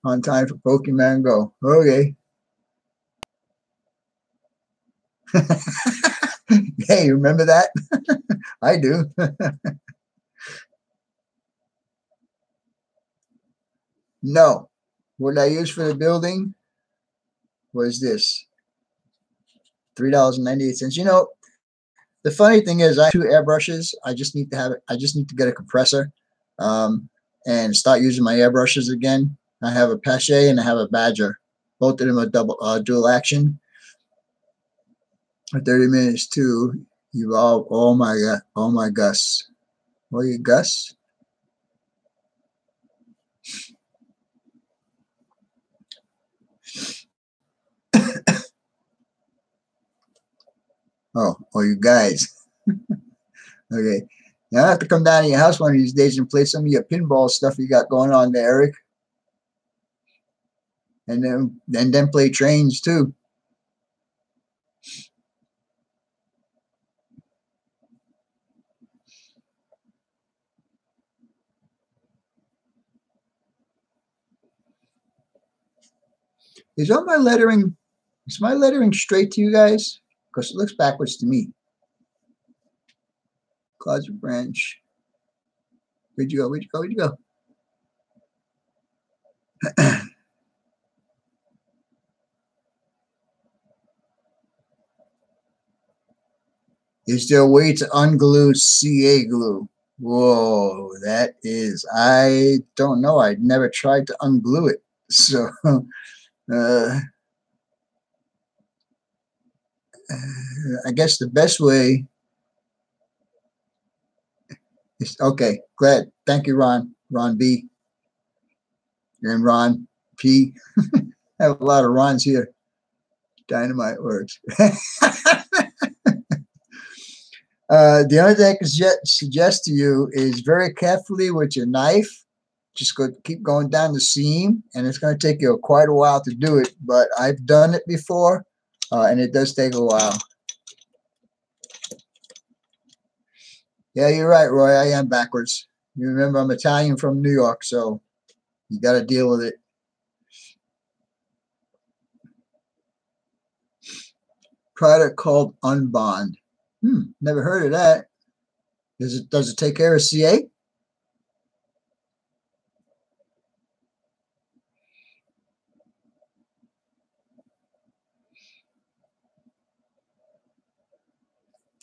On time for Pokemon Go. Okay. Hey, you remember that? I do. No. What I used for the building was this $3.98. You know, the funny thing is, I have two airbrushes. I just need to have it. I just need to get a compressor, and start using my airbrushes again. I have a Pache and I have a Badger. Both of them are dual action. For 30 minutes too. You all, oh my god, oh my Gus. Oh, you Gus? Oh, you guys. Okay. Now I have to come down to your house one of these days and play some of your pinball stuff you got going on there, Eric. And then play trains too. Is all my lettering is my lettering straight to you guys? Because it looks backwards to me. Closet branch. Where'd you go? Where'd you go? Where'd you go? Is there a way to unglue CA glue? Whoa, that is, I don't know. I'd never tried to unglue it. So, I guess the best way is, okay, glad. Thank you, Ron. Ron B. And Ron P. I have a lot of Rons here. Dynamite works. The only thing I can suggest to you is very carefully with your knife. Just keep going down the seam, and it's going to take you quite a while to do it. But I've done it before, and it does take a while. Yeah, you're right, Roy. I am backwards. You remember, I'm Italian from New York, so you got to deal with it. Product called Unbond. Never heard of that. Does it take care of CA?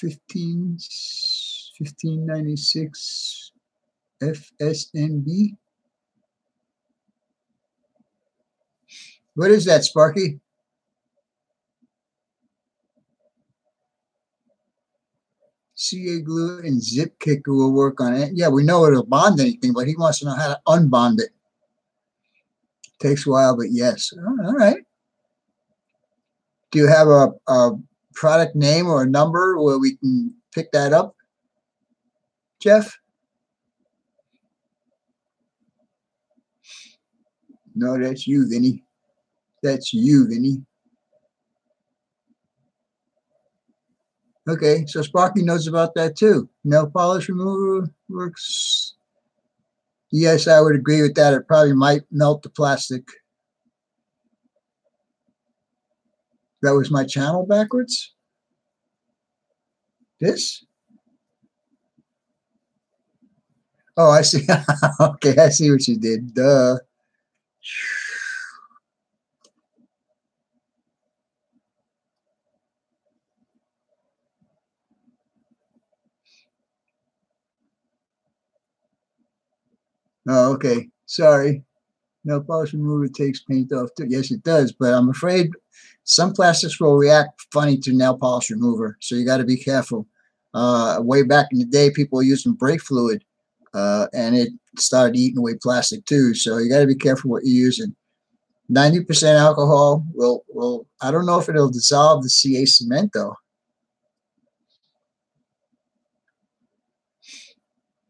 1596 FSNB. What is that, Sparky? CA glue and zip kicker will work on it. Yeah, we know it'll bond anything, but he wants to know how to unbond it. Takes a while, but yes. All right. Do you have a product name or a number where we can pick that up, Jeff? No, that's you, Vinny. That's you, Vinny. Okay, so Sparky knows about that too. Nail polish remover works. Yes, I would agree with that. It probably might melt the plastic. That was my channel backwards? This? Oh, I see. Okay, I see what you did. Duh. Oh, okay. Sorry. Nail polish remover takes paint off too. Yes, it does, but I'm afraid some plastics will react funny to nail polish remover, so you got to be careful. Way back in the day, people were using brake fluid, and it started eating away plastic too. So you got to be careful what you're using. 90% alcohol will. I don't know if it'll dissolve the CA cement though.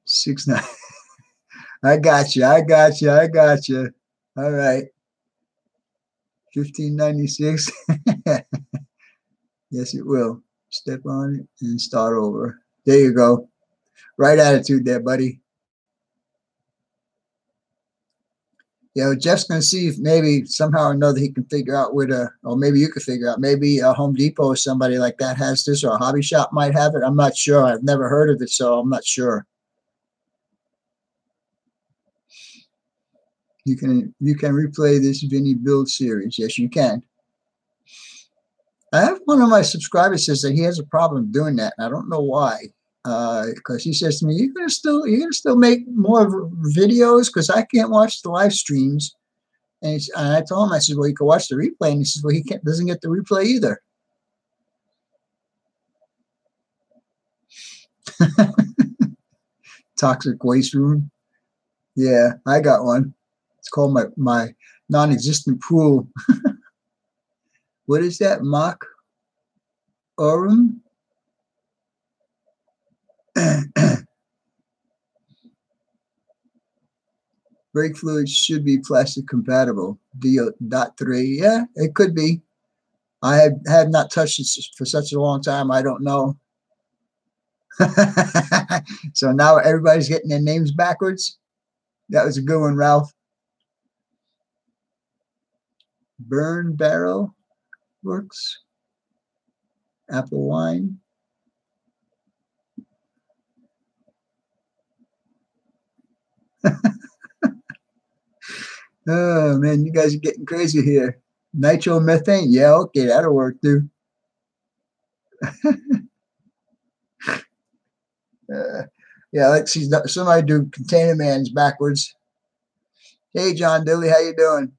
6 9. I got you. I got you. I got you. All right. 1596. Yes, it will. Step on it and start over. There you go. Right attitude there, buddy. Yeah, well, Jeff's going to see if maybe somehow or another he can figure out where to, or maybe you could figure out, maybe a Home Depot or somebody like that has this, or a hobby shop might have it. I'm not sure. I've never heard of it, so I'm not sure. You can replay this Vinny build series. Yes, you can. I have one of my subscribers says that he has a problem doing that. And I don't know why. Because he says to me, you're gonna still make more videos because I can't watch the live streams. And I told him, I said, well, you can watch the replay. And he says, well, he doesn't get the replay either. Toxic waste room. Yeah, I got one. It's called my non-existent pool. What is that? Mock Orum? Brake fluid should be plastic compatible. D.3. Yeah, it could be. I have not touched it for such a long time. I don't know. So now everybody's getting their names backwards. That was a good one, Ralph. Burn Barrel Works. Apple Wine. Oh man, you guys are getting crazy here. Nitromethane. Yeah, okay, that'll work too. Yeah, let's see. Somebody do Container Man's backwards. Hey, John Dilly, how you doing?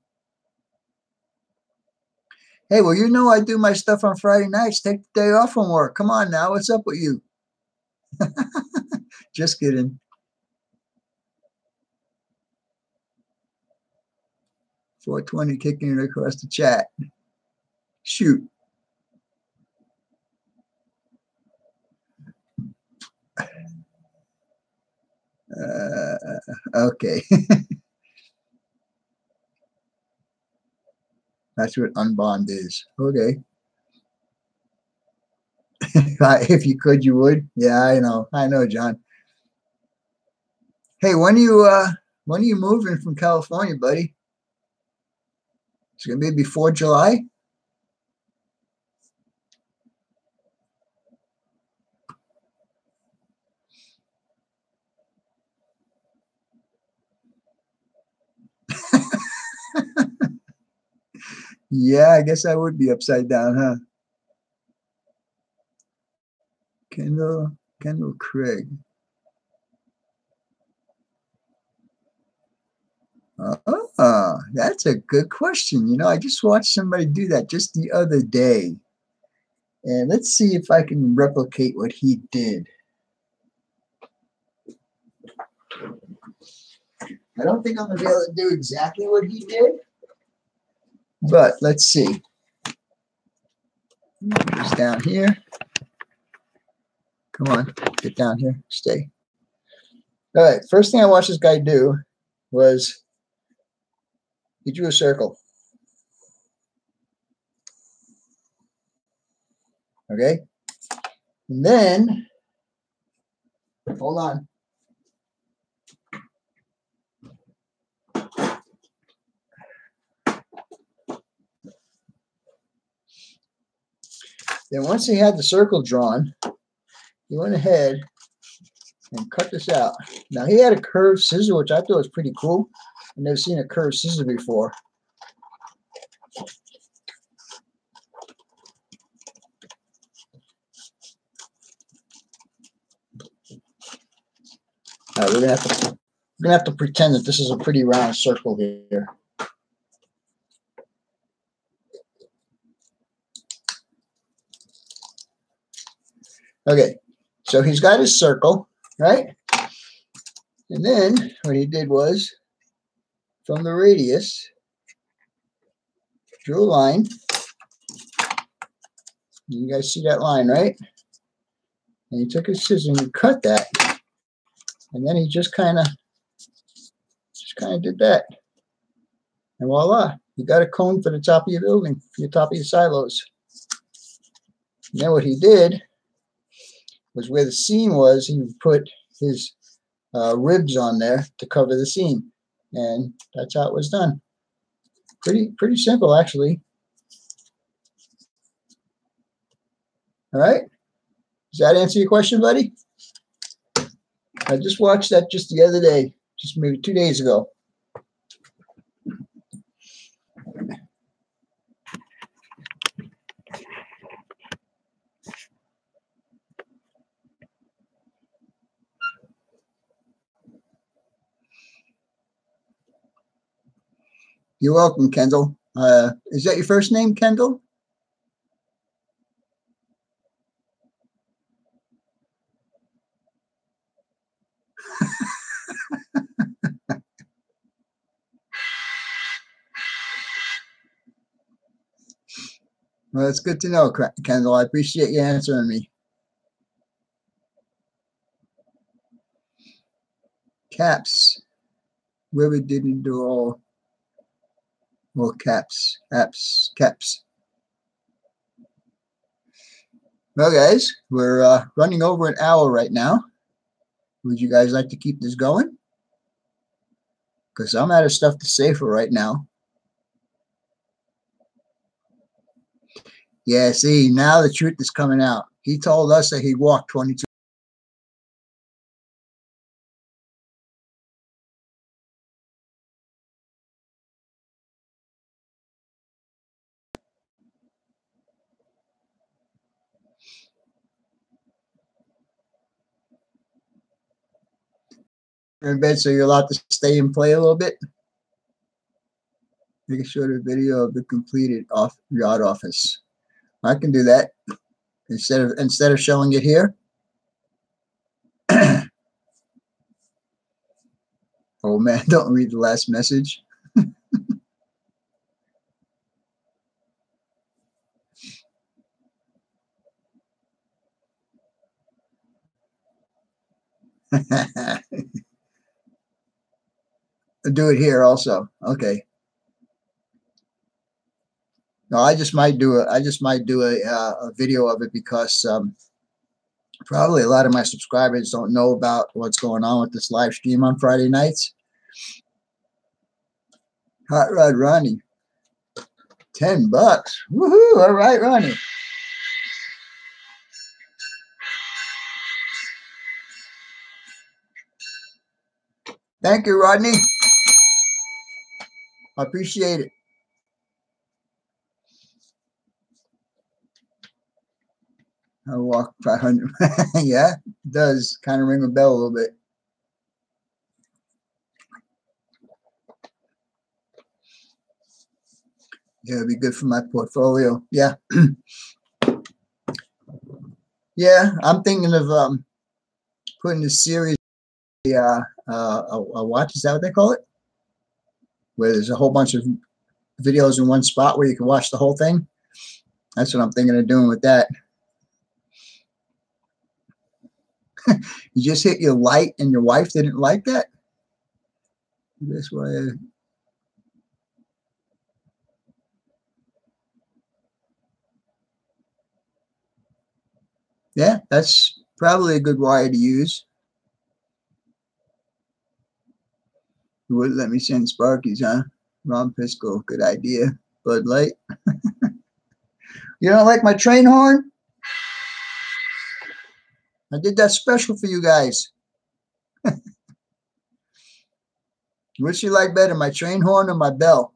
Hey, well, I do my stuff on Friday nights. Take the day off from work. Come on now, what's up with you? Just kidding. 420 kicking it across the chat. Shoot. Okay. That's what unbond is. Okay. If you could, you would. Yeah, I know. I know, John. Hey, when are you moving from California, buddy? It's gonna be before July. Yeah, I guess I would be upside down, huh? Kendall Craig. That's a good question. I just watched somebody do that just the other day. And let's see if I can replicate what he did. I don't think I'm going to be able to do exactly what he did, but let's see. He's down here. Come on, get down here. Stay. All right, first thing I watched this guy do was he drew a circle. Okay? And then, hold on. Then once he had the circle drawn, he went ahead and cut this out. Now he had a curved scissor, which I thought was pretty cool. I've never seen a curved scissor before. All right, we're gonna have to We're going to have to pretend that this is a pretty round circle here. Okay, so he's got his circle, right? And then what he did was, from the radius, drew a line. You guys see that line, right? And he took his scissors and cut that. And then he just kind of did that. And voila, you got a cone for the top of your building, for the top of your silos. And then what he did was where the seam was, he put his ribs on there to cover the seam. And that's how it was done. Pretty simple, actually. All right. Does that answer your question, buddy? I just watched that just the other day, just maybe 2 days ago. You're welcome, Kendall. Is that your first name, Kendall? Well, it's good to know, Kendall. I appreciate you answering me. Caps. Where we didn't do all caps, apps, caps. Well, guys, we're running over an hour right now. Would you guys like to keep this going? Because I'm out of stuff to say for right now. Yeah, see, now the truth is coming out. He told us that he walked 22. In bed, so you're allowed to stay and play a little bit. Make a short video of the completed yacht office. I can do that instead of showing it here. Oh man, don't read the last message. Do it here also. Okay. No, I just might do a video of it because probably a lot of my subscribers don't know about what's going on with this live stream on Friday nights. Hot Rod Ronnie, $10. Woohoo! All right, Ronnie. Thank you, Rodney. I appreciate it. I walk 500. Yeah, it does kind of ring a bell a little bit. Yeah, it'd be good for my portfolio. Yeah. Yeah, I'm thinking of putting this series, a watch, is that what they call it? Where there's a whole bunch of videos in one spot where you can watch the whole thing. That's what I'm thinking of doing with that. You just hit your light and your wife didn't like that? That's why. Yeah, that's probably a good wire to use. You wouldn't let me send Sparkies, huh? Ron Pisco, good idea. Bud Light. You don't like my train horn? I did that special for you guys. Which you like better, my train horn or my bell?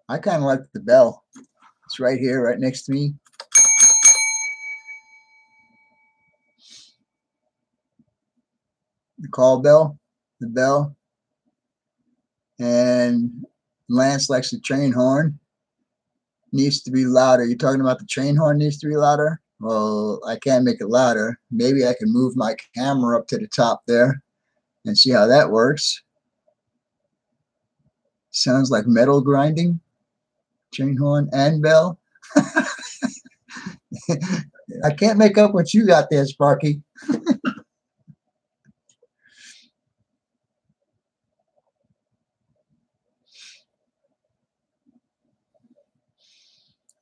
I kind of like the bell. It's right here, right next to me. call bell, the bell, and Lance likes the train horn. Needs to be louder. You're talking about the train horn needs to be louder? Well, I can't make it louder. Maybe I can move my camera up to the top there and see how that works. Sounds like metal grinding. Train horn and bell. I can't make up what you got there, Sparky.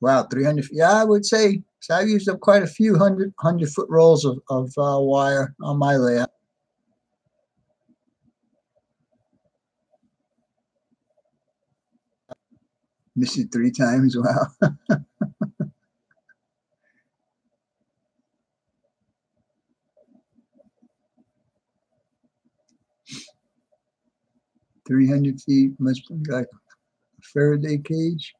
Wow, 300. Yeah, I would say. So I've used up quite a few 100-foot rolls of wire on my layout. Missed it 3 times. Wow. $300 must be like a Faraday cage.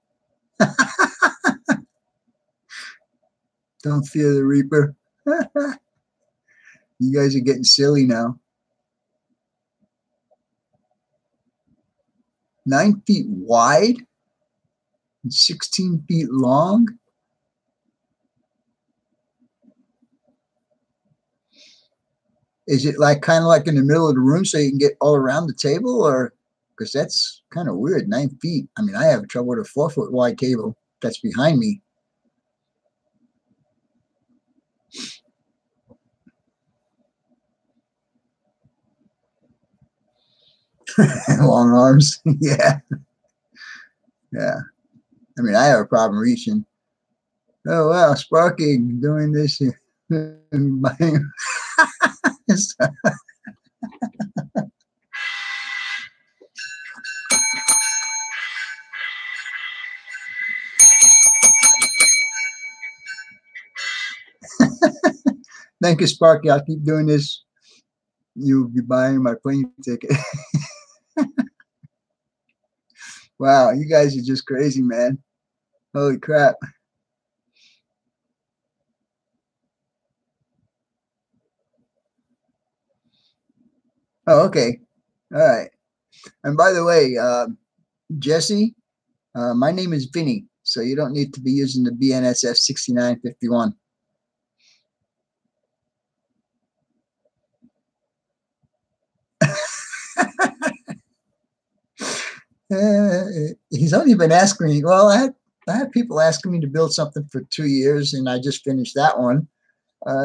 Don't fear the Reaper. You guys are getting silly now. 9 feet wide and 16 feet long. Is it like kind of like in the middle of the room so you can get all around the table, or because that's kind of weird, 9 feet. I mean, I have trouble with a 4-foot wide table that's behind me. Long arms. Yeah. Yeah. I mean, I have a problem reaching. Oh, wow, Sparky doing this. Thank you, Sparky. I'll keep doing this. You'll be buying my plane ticket. Wow, you guys are just crazy, man. Holy crap. Oh, okay. All right. And by the way, Jesse, my name is Vinny, so you don't need to be using the BNSF 6951. He's only been asking me. Well, I had people asking me to build something for 2 years, and I just finished that one.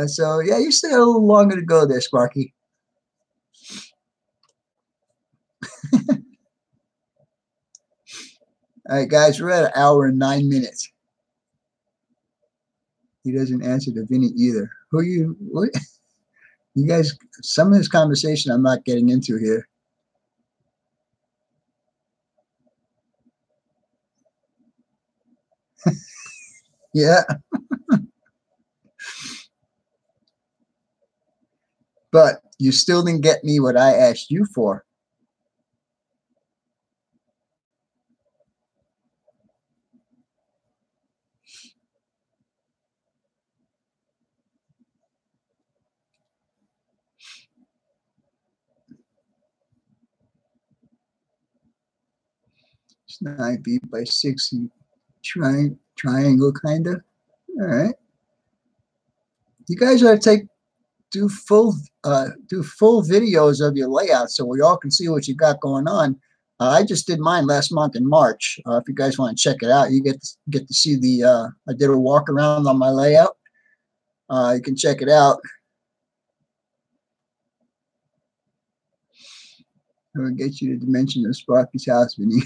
So yeah, you still got a little longer to go there, Sparky. All right, guys, we're at 1 hour and 9 minutes. He doesn't answer to Vinny either. Who you? What? You guys, some of this conversation I'm not getting into here. Yeah. But you still didn't get me what I asked you for. It's 9 feet by 6 feet. Triangle, kind of. All right. You guys ought to do full videos of your layout so we all can see what you got going on. I just did mine last month in March. If you guys want to check it out, you get to see the. I did a walk around on my layout. You can check it out. I will get you the dimension of Sparky's house, Vinny.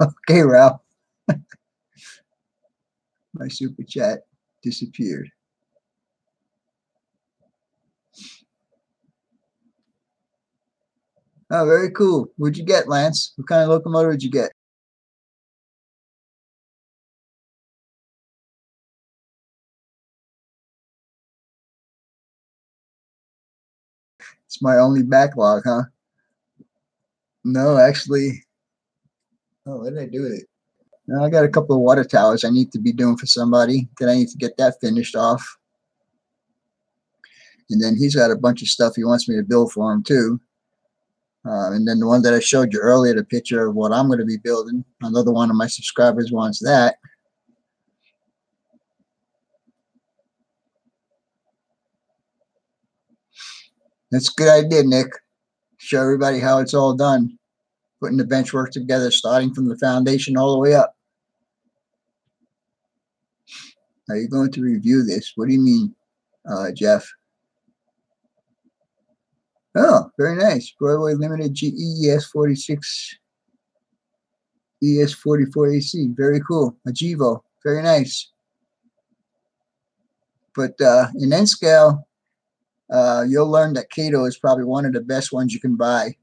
Okay, Ralph. My super chat disappeared. Oh, very cool. What'd you get, Lance? What kind of locomotive did you get? It's my only backlog, huh? No, actually. Oh, what did I do with it? I got a couple of water towers I need to be doing for somebody. Then I need to get that finished off. And then he's got a bunch of stuff he wants me to build for him too. And then the one that I showed you earlier, the picture of what I'm going to be building, another one of my subscribers wants that. That's a good idea, Nick. Show everybody how it's all done. Putting the bench work together, starting from the foundation all the way up. Are you going to review this? What do you mean, Jeff? Oh, very nice. Broadway Limited GE ES46 ES44 AC. Very cool. A Gevo. Very nice. But in N scale, you'll learn that Kato is probably one of the best ones you can buy.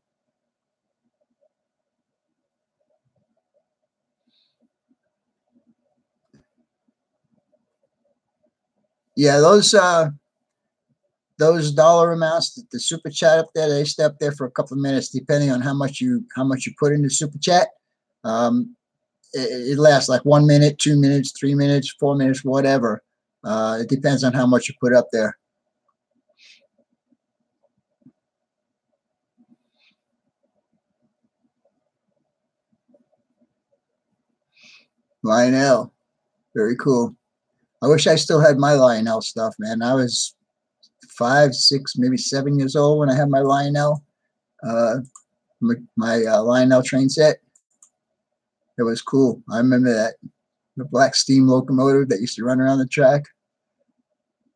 Yeah, those dollar amounts, the super chat up there, they stay up there for a couple of minutes, depending on how much you put in the super chat. It lasts like 1 minute, 2 minutes, 3 minutes, 4 minutes, whatever. It depends on how much you put up there. Lionel, very cool. I wish I still had my Lionel stuff, man. I was 5, 6, maybe 7 years old when I had my Lionel, my Lionel train set. It was cool. I remember that. The black steam locomotive that used to run around the track.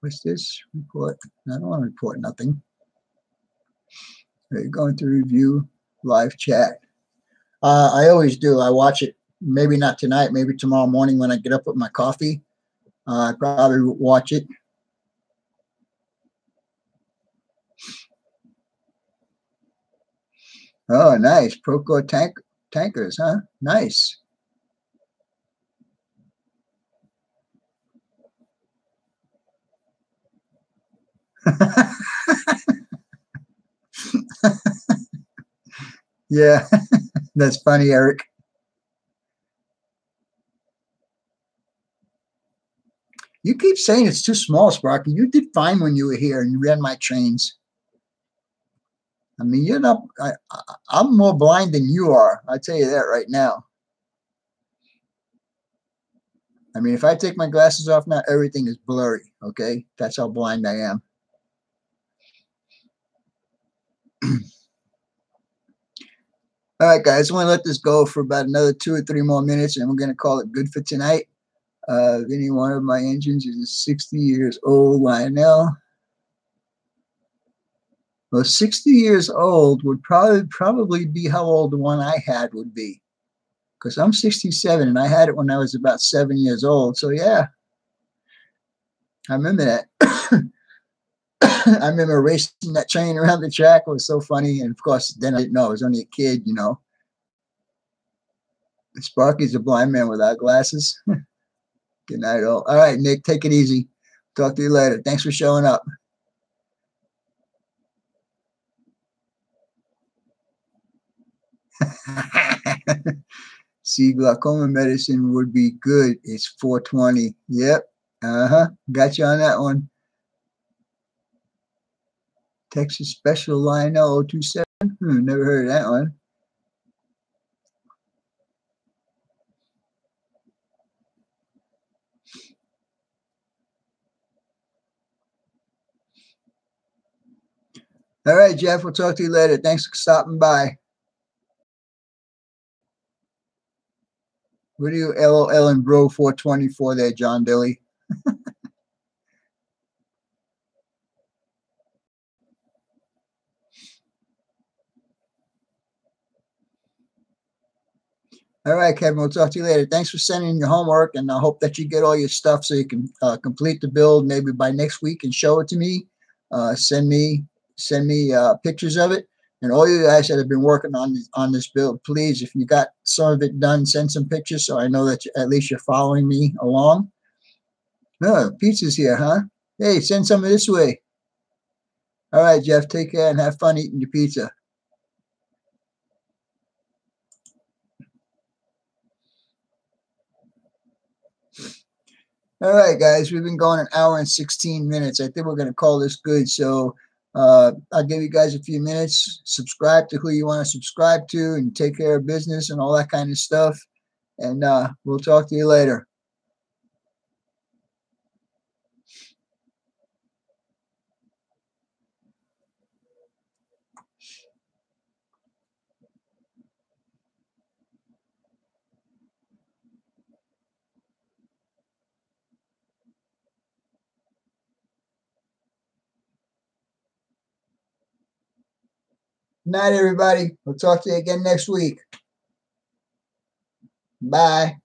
What's this? Report. I don't want to report nothing. Are you going to review live chat? I always do. I watch it. Maybe not tonight. Maybe tomorrow morning when I get up with my coffee. I probably watch it. Oh, nice. Procore tankers, huh? Nice. Yeah, that's funny, Eric. You keep saying it's too small, Sparky. You did fine when you were here and you ran my trains. I mean, you're not. I'm more blind than you are. I tell you that right now. I mean, if I take my glasses off now, everything is blurry. Okay, that's how blind I am. All right, guys, I want to let this go for about another 2 or 3 more minutes, and we're going to call it good for tonight. Any one of my engines is 60 years old, Lionel. Well, 60 years old would probably be how old the one I had would be. Because I'm 67, and I had it when I was about 7 years old. So, yeah, I remember that. I remember racing that train around the track. It was so funny. And, of course, then I didn't know. I was only a kid, you know. Sparky's a blind man without glasses. Good night, all. All right, Nick, take it easy. Talk to you later. Thanks for showing up. See, glaucoma medicine would be good. It's 420. Yep. Got you on that one. Texas Special Lionel 027. Never heard of that one. All right, Jeff, we'll talk to you later. Thanks for stopping by. What are you LOL and Bro 424 there, John Billy? All right, Kevin, we'll talk to you later. Thanks for sending in your homework, and I hope that you get all your stuff so you can complete the build maybe by next week and show it to me. Send me pictures of it. And all you guys that have been working on this build, please, if you got some of it done, send some pictures so I know that at least you're following me along. Oh, pizza's here, huh? Hey, send some of this way. All right, Jeff, take care and have fun eating your pizza. All right, guys, we've been going an hour and 16 minutes. I think we're going to call this good. So I'll give you guys a few minutes. Subscribe to who you want to subscribe to and take care of business and all that kind of stuff. And we'll talk to you later. Good night, everybody. We'll talk to you again next week. Bye.